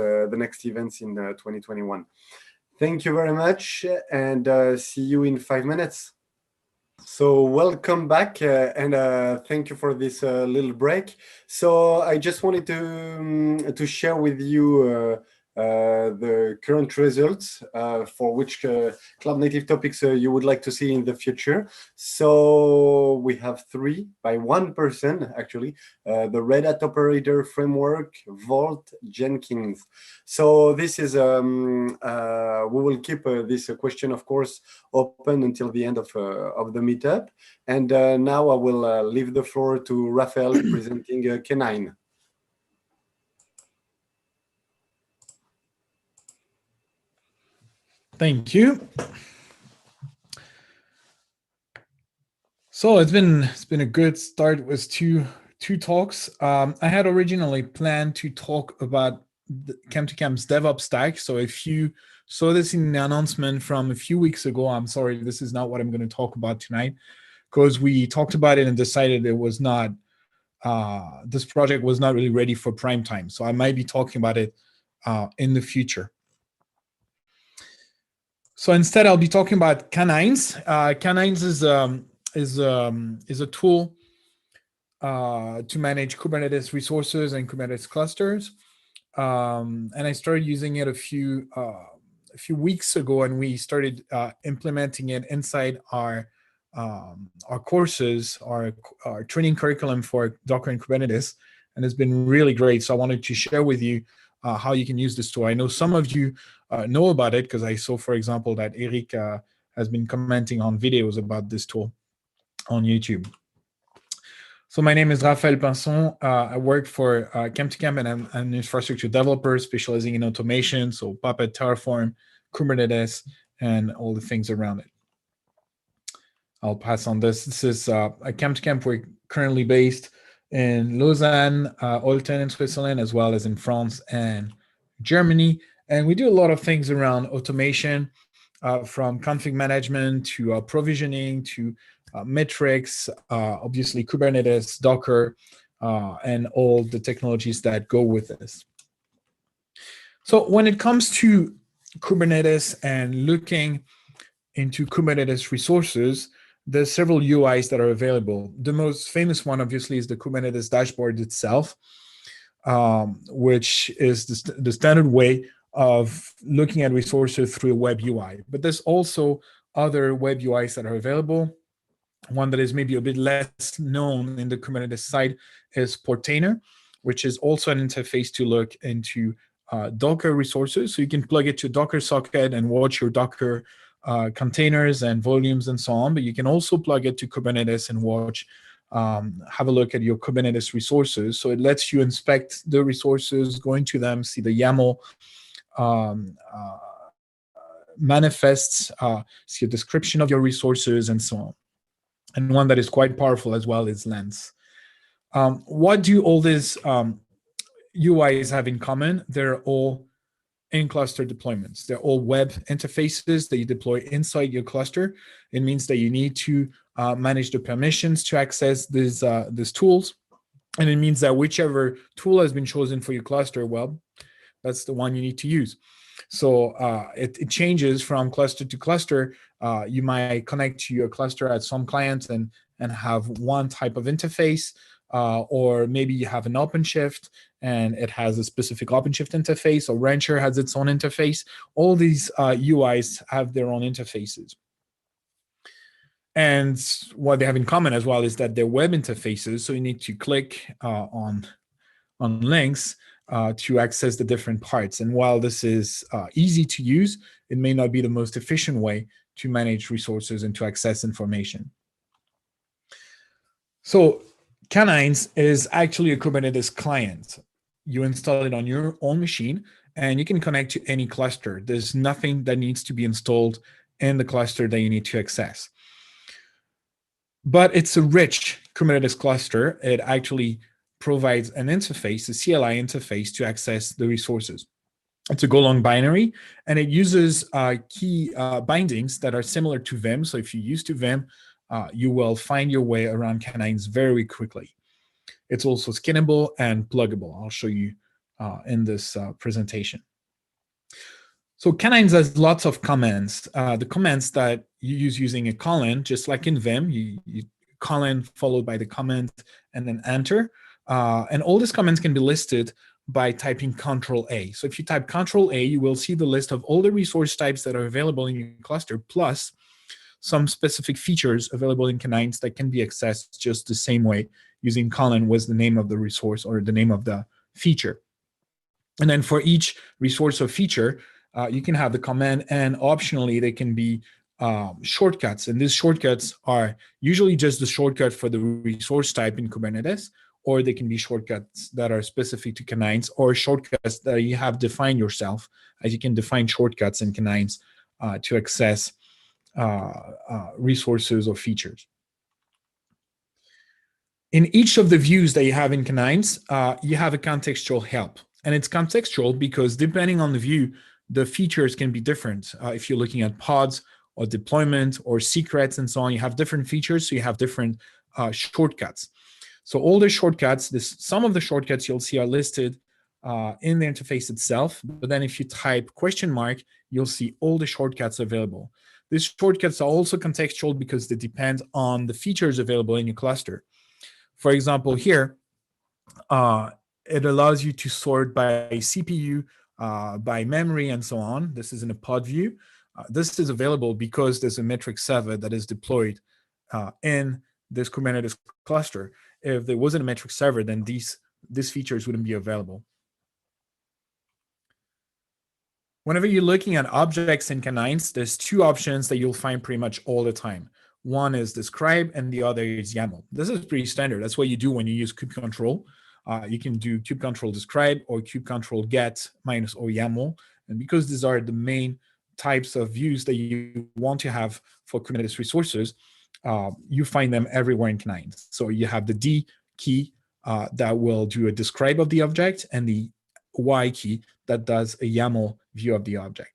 events in 2021. Thank you very much, and see you in 5 minutes. So welcome back, and thank you for this little break. So I just wanted to share with you the current results for which cloud native topics you would like to see in the future. So we have 3 by 1 person actually: the Red Hat Operator Framework, Vault, Jenkins. So this is we will keep this question, of course, open until the end of the meetup. And now I will leave the floor to Raphael presenting K9. Thank you. So it's been a good start with two talks. I had originally planned to talk about the Cam2Cam's DevOps stack. So if you saw this in the announcement from a few weeks ago, I'm sorry, this is not what I'm going to talk about tonight, because we talked about it and decided it was not, this project was not really ready for prime time. So I might be talking about it in the future. So instead, I'll be talking about K9s. K9s is a tool to manage Kubernetes resources and Kubernetes clusters. And I started using it a few weeks ago, and we started implementing it inside our courses, our training curriculum for Docker and Kubernetes, and it's been really great. So I wanted to share with you how you can use this tool. I know some of you know about it because I saw, for example, that Eric has been commenting on videos about this tool on YouTube. So my name is Raphaël Pinson. I work for Chem2Chem, and I'm an infrastructure developer specializing in automation, so Puppet, Terraform, Kubernetes, and all the things around it. I'll pass on this. This is a Chem2Chem. We're currently based in Lausanne, Olten in Switzerland, as well as in France and Germany. And we do a lot of things around automation, from config management to provisioning to metrics, obviously Kubernetes, Docker, and all the technologies that go with this. So when it comes to Kubernetes and looking into Kubernetes resources, there's several UIs that are available. The most famous one, obviously, is the Kubernetes dashboard itself, which is the standard way of looking at resources through a web UI. But there's also other web UIs that are available. One that is maybe a bit less known in the Kubernetes side is Portainer, which is also an interface to look into Docker resources. So you can plug it to Docker socket and watch your Docker containers and volumes and so on. But you can also plug it to Kubernetes and watch, have a look at your Kubernetes resources. So it lets you inspect the resources, go into them, see the YAML, manifests, see a description of your resources, and so on. And one that is quite powerful as well is Lens. What do all these UIs have in common? They're all in-cluster deployments. They're all web interfaces that you deploy inside your cluster. It means that you need to manage the permissions to access these tools. And it means that whichever tool has been chosen for your cluster, well, that's the one you need to use. So it changes from cluster to cluster. You might connect to your cluster at some clients and have one type of interface, or maybe you have an OpenShift and it has a specific OpenShift interface, or Rancher has its own interface. All these UIs have their own interfaces. And what they have in common as well is that they're web interfaces, so you need to click on links to access the different parts. And while this is easy to use, it may not be the most efficient way to manage resources and to access information. So Canines is actually a Kubernetes client. You install it on your own machine, and you can connect to any cluster. There's nothing that needs to be installed in the cluster that you need to access. But it's a rich Kubernetes cluster. It actually provides an interface, a CLI interface, to access the resources. It's a Golang binary, and it uses key bindings that are similar to Vim. So if you're used to Vim, you will find your way around Canines very quickly. It's also skinnable and pluggable. I'll show you in this presentation. So Canines has lots of commands. The commands that you use using a colon, just like in Vim, you colon followed by the command and then enter. And all these commands can be listed by typing Control-A. So if you type Control-A, you will see the list of all the resource types that are available in your cluster, plus some specific features available in Canines that can be accessed just the same way using colon with the name of the resource or the name of the feature. And then for each resource or feature, you can have the command, and optionally they can be shortcuts. And these shortcuts are usually just the shortcut for the resource type in Kubernetes, or they can be shortcuts that are specific to Canines, or shortcuts that you have defined yourself, as you can define shortcuts in Canines to access resources or features. In each of the views that you have in Canines, you have a contextual help. And it's contextual because depending on the view, the features can be different. If you're looking at pods or deployment or secrets and so on, you have different features, so you have different shortcuts. So all the shortcuts, some of the shortcuts you'll see are listed in the interface itself, but then if you type ? You'll see all the shortcuts available. These shortcuts are also contextual because they depend on the features available in your cluster. For example, here, it allows you to sort by CPU, by memory, and so on. This is in a pod view. This is available because there's a metric server that is deployed in this Kubernetes cluster. If there wasn't a metric server, then these features wouldn't be available. Whenever you're looking at objects in canines, there's two options that you'll find pretty much all the time. One is describe and the other is YAML. This is pretty standard. That's what you do when you use kubectl. You can do kubectl describe or kubectl get minus or YAML. And because these are the main types of views that you want to have for Kubernetes resources, you find them everywhere in canines. So you have the D key that will do a describe of the object, and the Y key that does a YAML view of the object.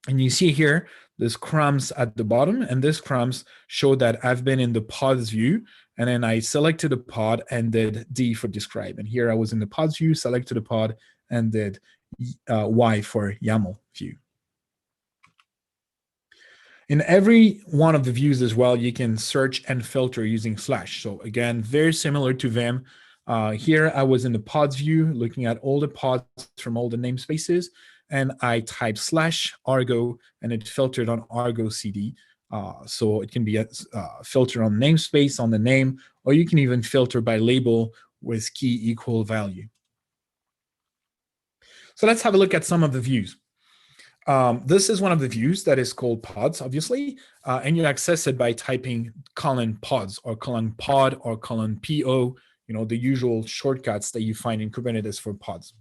And you see here, there's crumbs at the bottom, and this crumbs show that I've been in the pods view, and then I selected a pod and did D for describe. And here I was in the pods view, selected a pod, and did Y for YAML view. In every one of the views as well, you can search and filter using slash. So again, very similar to Vim. Here I was in the pods view, looking at all the pods from all the namespaces, and I typed slash Argo, and it filtered on Argo CD. So it can be filtered on namespace, on the name, or you can even filter by label with key equal value. So let's have a look at some of the views. This is one of the views that is called pods, obviously, and you access it by typing :pods or :pod or :po, the usual shortcuts that you find in Kubernetes for pods.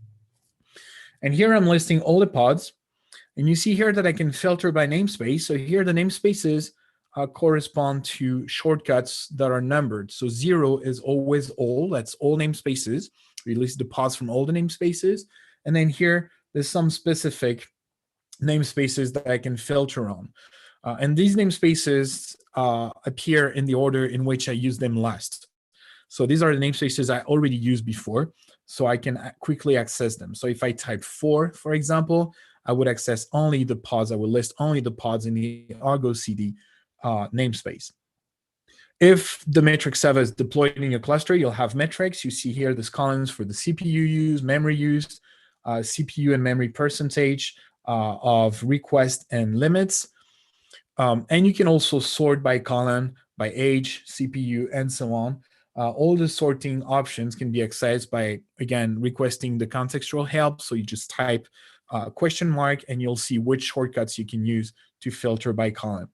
And here I'm listing all the pods, and you see here that I can filter by namespace. So here the namespaces correspond to shortcuts that are numbered. So 0 is always all, that's all namespaces. We list the pods from all the namespaces. And then here, there's some specific namespaces that I can filter on. And these namespaces appear in the order in which I use them last. So these are the namespaces I already used before, so I can quickly access them. So if I type 4, for example, I would access only the pods. I will list only the pods in the Argo CD namespace. If the metric server is deployed in your cluster, you'll have metrics. You see here there's columns for the CPU used, memory used, CPU and memory percentage of request and limits. And you can also sort by column, by age, CPU, and so on. All the sorting options can be accessed by, again, requesting the contextual help. So you just type question mark, and you'll see which shortcuts you can use to filter by column.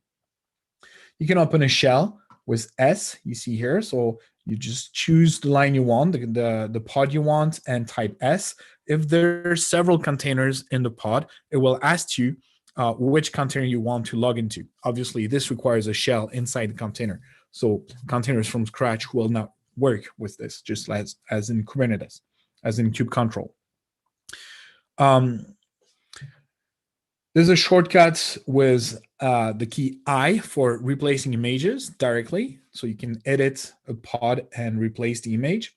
You can open a shell with S, you see here. So you just choose the line you want, the pod you want, and type S. If there are several containers in the pod, it will ask you which container you want to log into. Obviously, this requires a shell inside the container. So containers from scratch will not work with this, just as in Kubernetes, as in kubectl. There's a shortcut with the key I for replacing images directly. So you can edit a pod and replace the image.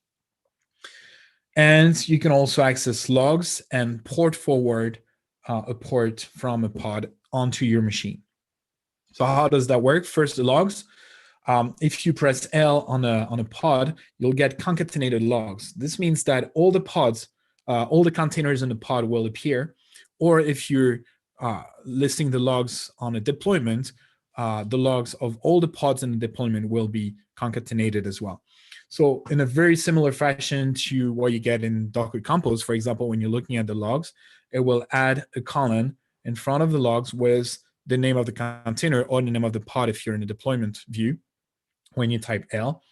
And you can also access logs and port forward a port from a pod onto your machine. So how does that work? First, the logs. If you press L on a pod, you'll get concatenated logs. This means that all the pods, all the containers in the pod will appear. Or if you're listing the logs on a deployment, the logs of all the pods in the deployment will be concatenated as well. So in a very similar fashion to what you get in Docker Compose, for example, when you're looking at the logs, it will add a column in front of the logs with the name of the container or the name of the pod if you're in the deployment view when you type L.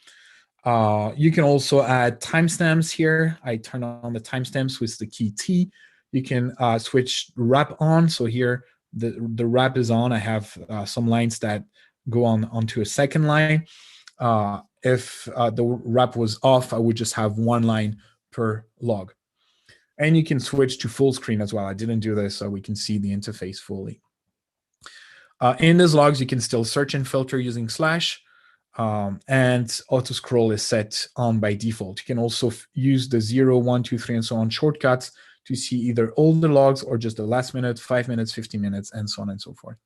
You can also add timestamps here. I turn on the timestamps with the key T. You can switch wrap on. So here the wrap is on. I have some lines that go onto a second line. If the wrap was off, I would just have one line per log. And you can switch to full screen as well. I didn't do this so we can see the interface fully. In these logs, you can still search and filter using slash, and auto scroll is set on by default. You can also use the 0, 1, 2, 3, and so on shortcuts to see either all the logs or just the last minute, 5 minutes, 15 minutes, and so on and so forth.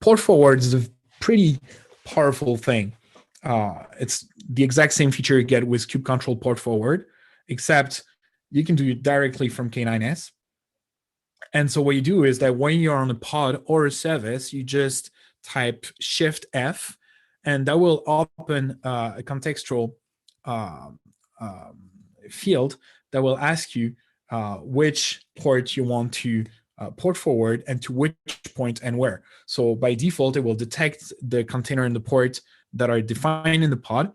Port forward is a pretty powerful thing. It's the exact same feature you get with kubectl port forward, except you can do it directly from K9s. And so what you do is that when you're on a pod or a service, you just type Shift F, and that will open a contextual field that will ask you which port you want to port forward and to which point and where. So by default, it will detect the container and the port that are defined in the pod,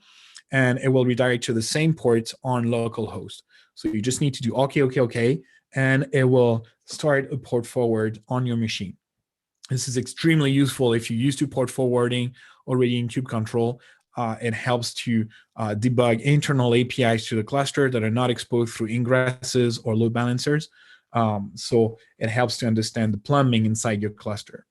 and it will redirect to the same port on localhost. So you just need to do OK, and it will start a port forward on your machine. This is extremely useful if you're used to port forwarding already in kubectl. It helps to debug internal APIs to the cluster that are not exposed through ingresses or load balancers. So it helps to understand the plumbing inside your cluster.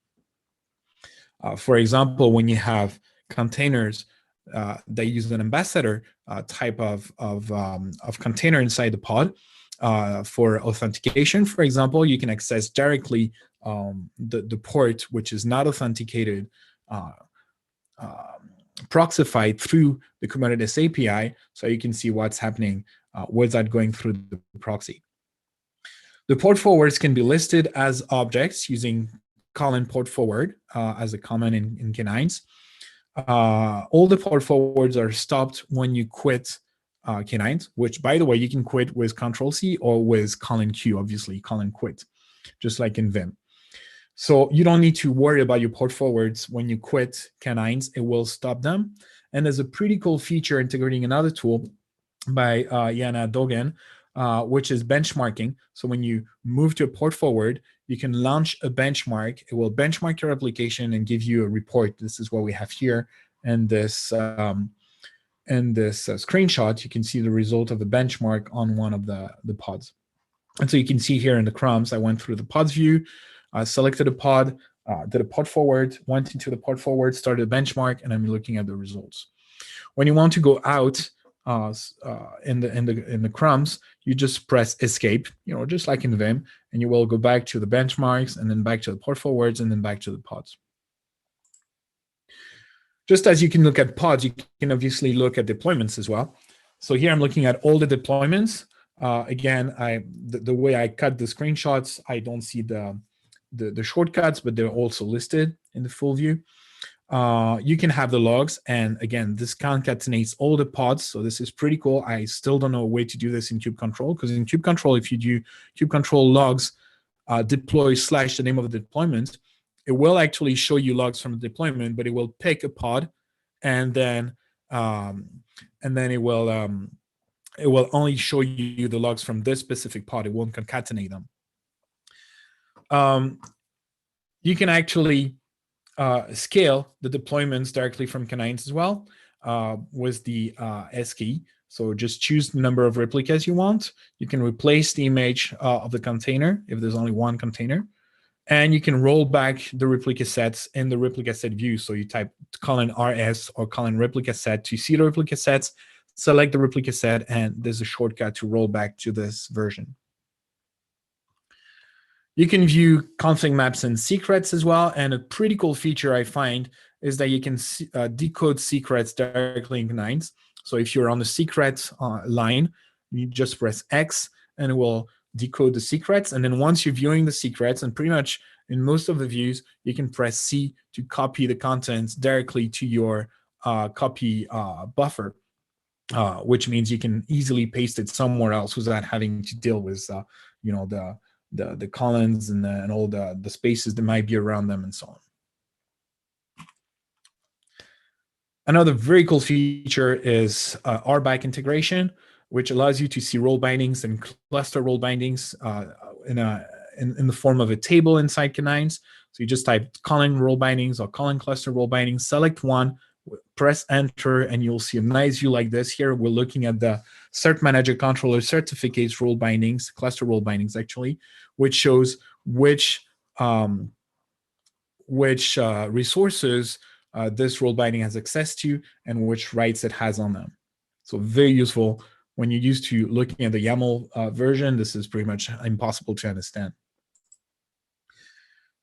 For example, when you have containers that use an ambassador type of container inside the pod for authentication, for example, you can access directly the port which is not authenticated proxified through the Kubernetes API, so you can see what's happening, what's that going through the proxy. The port forwards can be listed as objects using colon port forward as a command in K9s. All the port forwards are stopped when you quit K9s, which, by the way, you can quit with Control-C or with colon Q, obviously, colon quit, just like in Vim. So you don't need to worry about your port forwards when you quit K9s. It will stop them. And there's a pretty cool feature integrating another tool by Jana Dogen, which is benchmarking. So when you move to a port forward, you can launch a benchmark. It will benchmark your application and give you a report. This is what we have here. And this screenshot, you can see the result of the benchmark on one of the pods. And so you can see here in the crumbs, I went through the pods view, selected a pod, did a pod forward, went into the pod forward, started a benchmark, and I'm looking at the results. When you want to go out in the crumbs, you just press escape, just like in Vim, and you will go back to the benchmarks and then back to the pod forwards and then back to the pods. Just as you can look at pods, you can obviously look at deployments as well. So here I'm looking at all the deployments. Again, the way I cut the screenshots, I don't see the shortcuts, but they're also listed in the full view. You can have the logs, and again, this concatenates all the pods, so this is pretty cool. I still don't know a way to do this in kubectl, because in kubectl, if you do kubectl logs deploy / the name of the deployment, it will actually show you logs from the deployment, but it will pick a pod, and then it will only show you the logs from this specific pod. It won't concatenate them. You can actually scale the deployments directly from K9s as well with the S key. So just choose the number of replicas you want. You can replace the image of the container if there's only one container. And you can roll back the replica sets in the replica set view. So you type colon RS or colon replica set to see the replica sets, select the replica set, and there's a shortcut to roll back to this version. You can view config maps and secrets as well. And a pretty cool feature I find is that you can decode secrets directly in K9s. So if you're on the secret line, you just press X and it will decode the secrets. And then once you're viewing the secrets, and pretty much in most of the views, you can press C to copy the contents directly to your copy buffer, which means you can easily paste it somewhere else without having to deal with the columns and all the spaces that might be around them and so on. Another very cool feature is RBAC integration, which allows you to see role bindings and cluster role bindings in the form of a table inside K9s. So you just type colon role bindings or colon cluster role bindings, select one, press enter, and you'll see a nice view like this. Here we're looking at the Cert Manager Controller certificates role bindings, cluster role bindings actually, which shows which resources this role binding has access to and which rights it has on them. So very useful. When you're used to looking at the YAML version, this is pretty much impossible to understand.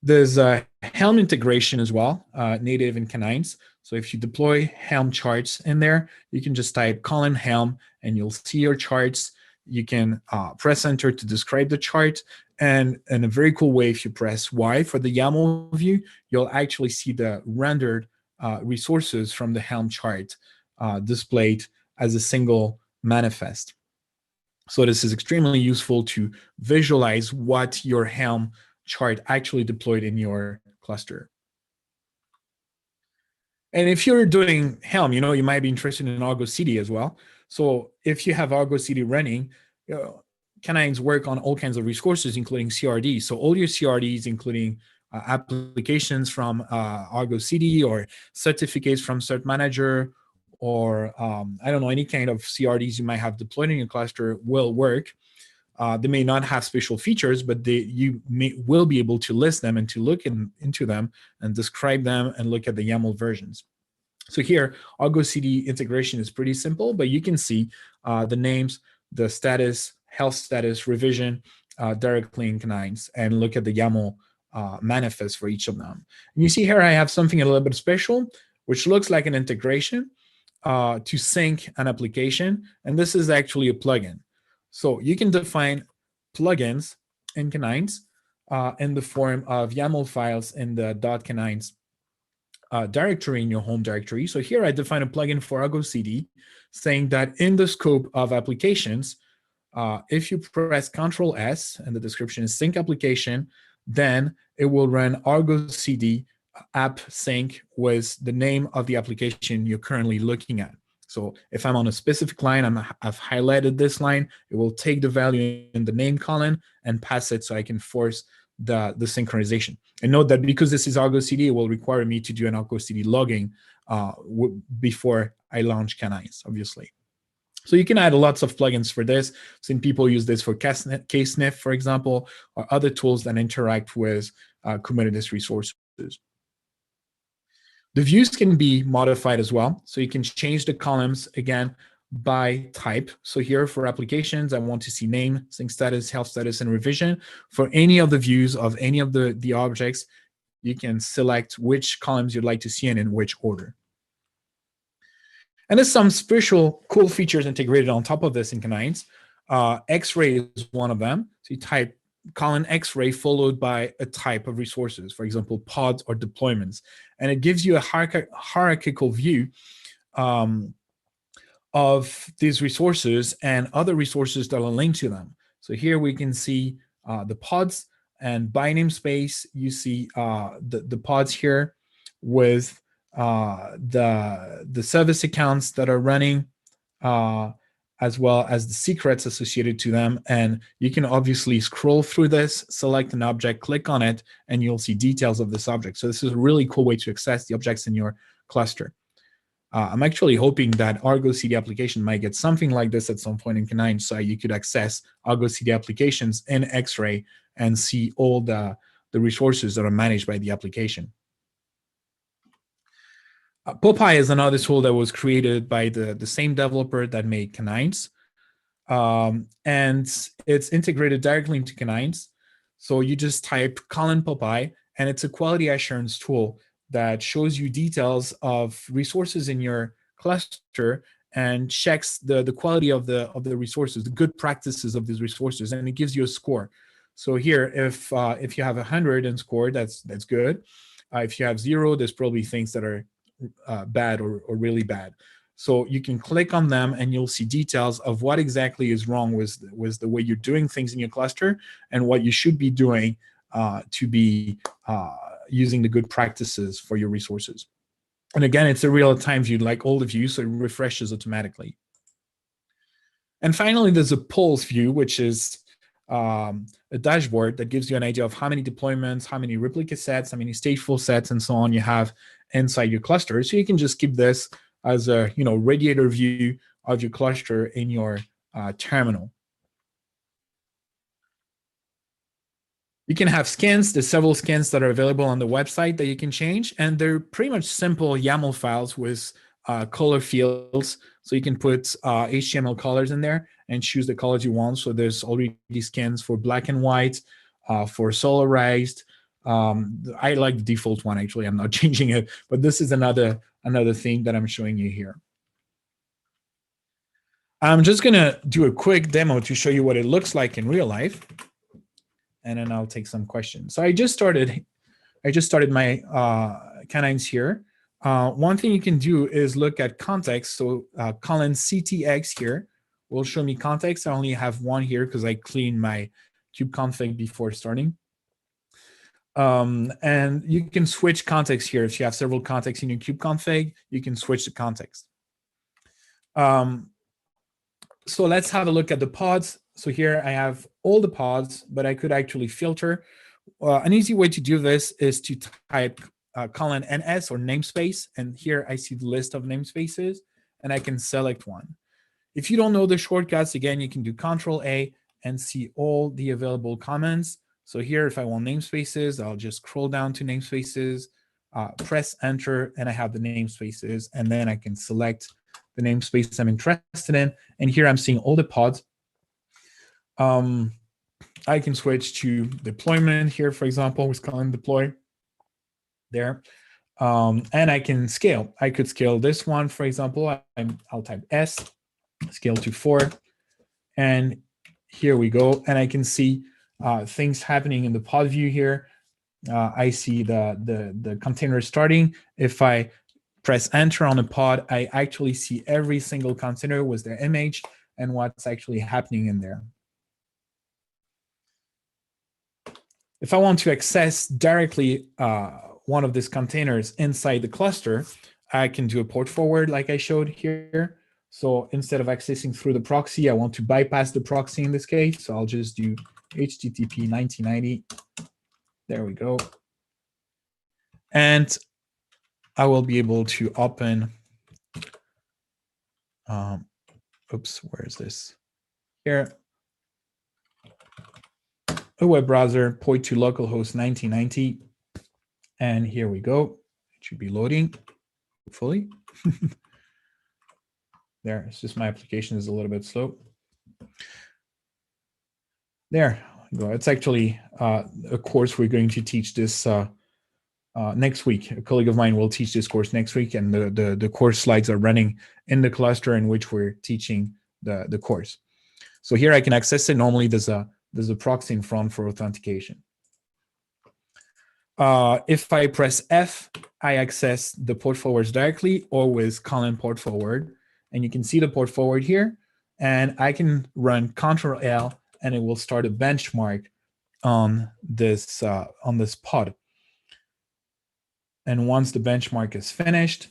There's Helm integration as well, native in K9s. So if you deploy Helm charts in there, you can just type colon Helm and you'll see your charts. You can press enter to describe the chart, And in a very cool way, if you press Y for the YAML view, you'll actually see the rendered resources from the Helm chart displayed as a single manifest. So this is extremely useful to visualize what your Helm chart actually deployed in your cluster. And if you're doing Helm, you might be interested in Argo CD as well. So if you have Argo CD running, canines work on all kinds of resources, including CRDs. So all your CRDs, including applications from Argo CD or certificates from Cert Manager, or I don't know, any kind of CRDs you might have deployed in your cluster will work. They may not have special features, but you will be able to list them and to look into them and describe them and look at the YAML versions. So here, Argo CD integration is pretty simple, but you can see the names, the status, health status, revision directly in canines, and look at the YAML manifest for each of them. And you see here I have something a little bit special, which looks like an integration to sync an application, and this is actually a plugin. So you can define plugins in canines in the form of YAML files in the .canines directory in your home directory. So here I define a plugin for Argo CD saying that in the scope of applications, if you press Ctrl S and the description is sync application, then it will run Argo CD app sync with the name of the application you're currently looking at. So if I'm on a specific line, I've highlighted this line, it will take the value in the name column and pass it so I can force the synchronization. And note that because this is Argo CD, it will require me to do an Argo CD logging before I launch canines, obviously. So you can add lots of plugins for this. Some people use this for KSniff, for example, or other tools that interact with Kubernetes resources. The views can be modified as well. So you can change the columns, again, by type. So here for applications, I want to see name, sync status, health status, and revision. For any of the views of any of the objects, you can select which columns you'd like to see in which order. And there's some special cool features integrated on top of this in canines. X-ray is one of them. So you type colon X-ray followed by a type of resources, for example, pods or deployments. And it gives you a hierarchical view of these resources and other resources that are linked to them. So here we can see the pods, and by namespace, you see the pods here with the service accounts that are running, as well as the secrets associated to them. And you can obviously scroll through this, select an object, click on it, and you'll see details of this object. So this is a really cool way to access the objects in your cluster. I'm actually hoping that Argo CD application might get something like this at some point in Canine, so you could access Argo CD applications in X-Ray and see all the resources that are managed by the application. Popeye is another tool that was created by the same developer that made Canines. And it's integrated directly into Canines. So you just type colon Popeye, and it's a quality assurance tool that shows you details of resources in your cluster and checks the quality of the resources, the good practices of these resources, and it gives you a score. So here, if you have 100 in score, that's good. If you have 0, there's probably things that are bad or really bad. So you can click on them and you'll see details of what exactly is wrong with the way you're doing things in your cluster and what you should be doing to be using the good practices for your resources. And again, it's a real-time view, like all the views, so it refreshes automatically. And finally, there's a pulse view, which is a dashboard that gives you an idea of how many deployments, how many replica sets, how many stateful sets, and so on you have inside your cluster. So you can just keep this as a radiator view of your cluster in your terminal. You can have skins. There's several skins that are available on the website that you can change, and they're pretty much simple YAML files with color fields. So you can put HTML colors in there and choose the colors you want. So there's already skins for black and white, for solarized. I like the default one, actually. I'm not changing it, but this is another thing that I'm showing you here. I'm just gonna do a quick demo to show you what it looks like in real life. and then I'll take some questions. So I just started my canines here. One thing you can do is look at context. So colon CTX here will show me context. I only have one here because I cleaned my kubeconfig before starting. And you can switch context here. If you have several contexts in your kubeconfig, you can switch the context. So let's have a look at the pods. So here I have all the pods, but I could actually filter. An easy way to do this is to type colon NS or namespace. And here I see the list of namespaces, and I can select one. If you don't know the shortcuts, again, you can do Control-A and see all the available comments. So here, if I want namespaces, I'll just scroll down to namespaces, press Enter, and I have the namespaces. And then I can select the namespace I'm interested in. And here I'm seeing all the pods. I can switch to deployment here, for example, with colon deploy there. And I can scale. I could scale this one, for example. I'll type S, scale to 4. And here we go. And I can see things happening in the pod view here. I see the container starting. If I press enter on a pod, I actually see every single container with their image and what's actually happening in there. If I want to access directly one of these containers inside the cluster, I can do a port forward like I showed here. So instead of accessing through the proxy, I want to bypass the proxy in this case. So I'll just do HTTP 1990. There we go. And I will be able to open, oops, where is this? Here. A web browser, point to localhost 1990. And here we go. It should be loading, hopefully. There, it's just my application is a little bit slow. There we go. It's actually a course we're going to teach this next week. A colleague of mine will teach this course next week, and the course slides are running in the cluster in which we're teaching the course. So here I can access it. Normally there's a proxy in front for authentication. If I press F, I access the port forwards directly or with colon port forward. And you can see the port forward here. And I can run Ctrl-L and it will start a benchmark on this pod. And once the benchmark is finished,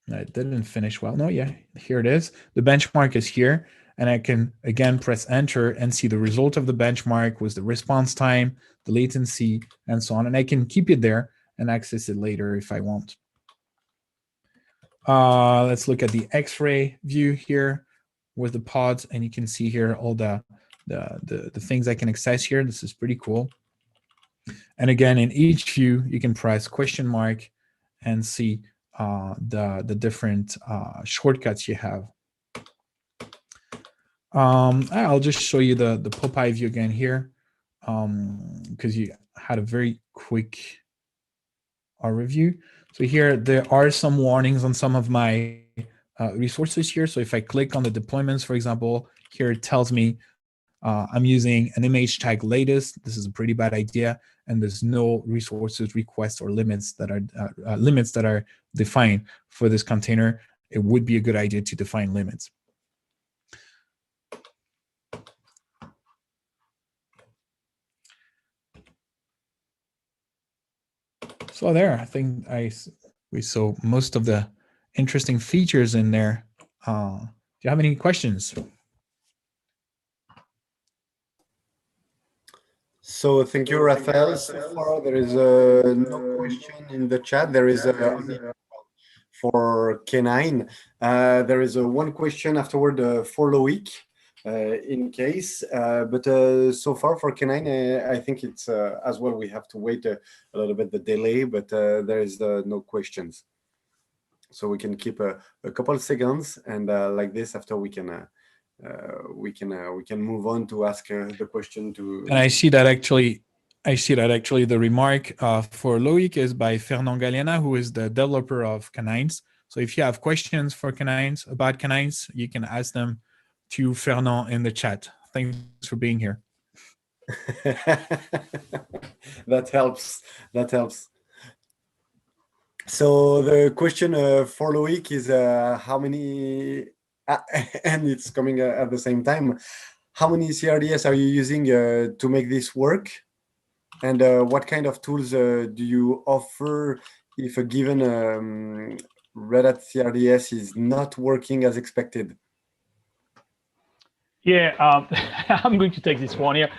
it didn't finish well. No, yeah, here it is. The benchmark is here. And I can, again, press Enter and see the result of the benchmark with the response time, the latency, and so on. And I can keep it there and access it later if I want. Let's look at the X-ray view here with the pods. And you can see here all the things I can access here. This is pretty cool. And again, in each view, you can press question mark and see the different shortcuts you have. I'll just show you the Popeye view again here, because you had a very quick review. So here, there are some warnings on some of my resources here. So if I click on the deployments, for example, here it tells me I'm using an image tag latest. This is a pretty bad idea. And there's no resources, requests, or limits that are defined for this container. It would be a good idea to define limits. So there, I think we saw most of the interesting features in there. Do you have any questions? So thank you, Raphael. So far, there is no question in the chat. There is only for K9. There is one question afterward for Loic. In case, but so far for K9, I think it's as well, we have to wait a little bit the delay, but there is no questions. So we can keep a couple of seconds, and like this, after we can move on to ask the question to. And I see that actually the remark for Loic is by Fernand Galiana, who is the developer of Canines. So if you have questions for Canines, about Canines, you can ask them to Fernand in the chat. Thanks for being here. That helps. That helps. So the question for Loic is how many, and it's coming at the same time, how many CRDS are you using to make this work? And what kind of tools do you offer if a given Red Hat CRDS is not working as expected? Yeah, I'm going to take this one here.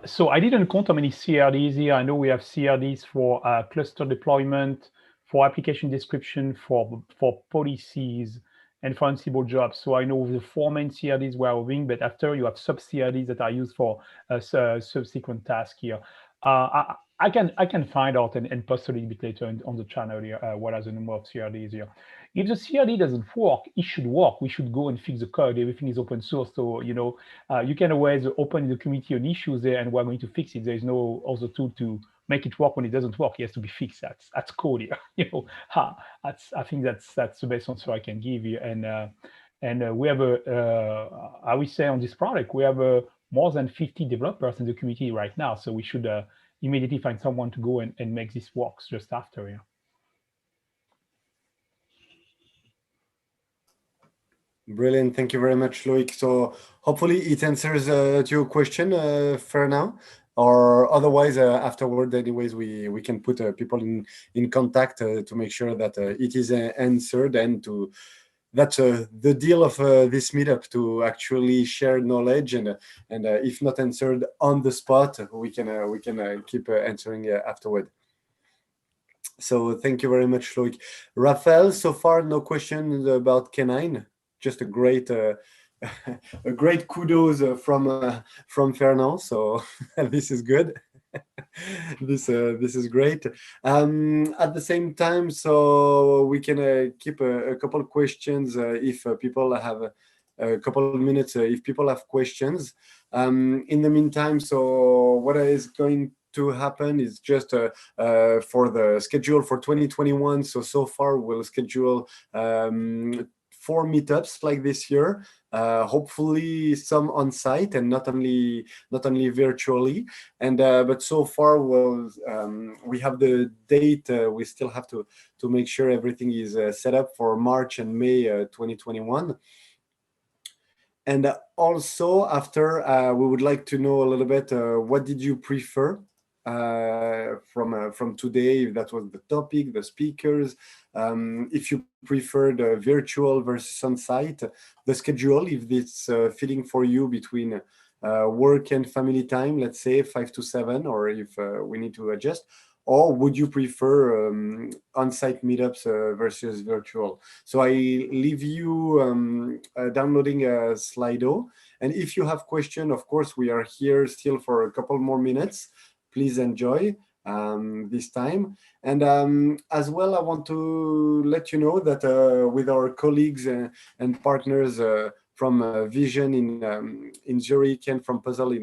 So I didn't count how many CRDs here. I know we have CRDs for cluster deployment, for application description, for policies, and for Ansible jobs. So I know the 4 main CRDs we are having, but after you have sub-CRDs that are used for subsequent tasks here. I can find out and post a little bit later on the channel here what are the number of CRDs here. If the CRD doesn't work, it should work. We should go and fix the code. Everything is open source, so you can always open the community on issues there, and we're going to fix it. There is no other tool to make it work when it doesn't work. It has to be fixed. That's code here. I think that's the best answer I can give you. And we have I would say on this product we have more than 50 developers in the community right now. So we should immediately find someone to go and make this work just after. Yeah. Brilliant. Thank you very much, Loic. So hopefully it answers to your question for now, or otherwise afterward, anyways, we can put people in contact to make sure that it is answered, and to that's the deal of this meetup, to actually share knowledge, and if not answered on the spot, we can keep answering afterward. So thank you very much, Loic. Raphael, so far no questions about K9. Just a great a great kudos from Fernand. So this is good. This is great. At the same time, so we can keep a couple of questions if people have a couple of minutes. If people have questions. In the meantime, so what is going to happen is just for the schedule for 2021. So far we'll schedule 4 meetups like this year, hopefully some on site and not only virtually. And but so far we have the date. We still have to make sure everything is set up for March and May 2021. And also after, we would like to know a little bit what did you prefer from today, if that was the topic, the speakers, if you preferred virtual versus on-site, the schedule, if it's fitting for you between work and family time, let's say 5 to 7, or if we need to adjust, or would you prefer on-site meetups versus virtual? So I leave you downloading a Slido, and if you have questions, of course, we are here still for a couple more minutes. Please enjoy this time. And as well, I want to let you know that with our colleagues and partners from Vision in Zurich and from Puzzle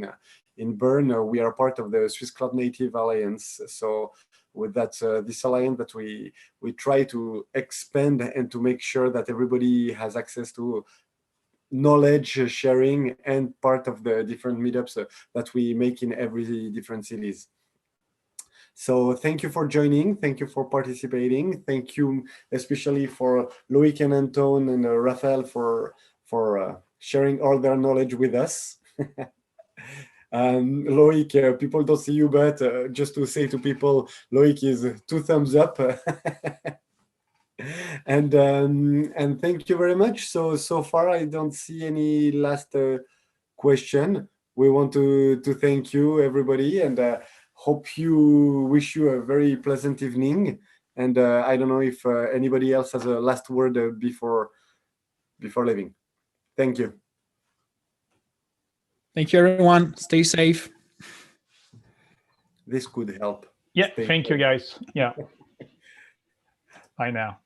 in Bern, we are part of the Swiss Cloud Native Alliance. So with that, this alliance that we try to expand and to make sure that everybody has access to knowledge sharing and part of the different meetups that we make in every different cities. So thank you for joining. Thank you for participating. Thank you especially for Loic and Anton and Raphael for sharing all their knowledge with us. Loic, people don't see you, but just to say to people, Loic is 2 thumbs up. And thank you very much. So far I don't see any last question. We want to thank you, everybody, and wish you a very pleasant evening. And I don't know if anybody else has a last word before leaving. Thank you. Thank you, everyone. Stay safe. This could help. Yeah, thank you, guys. Yeah. Bye now.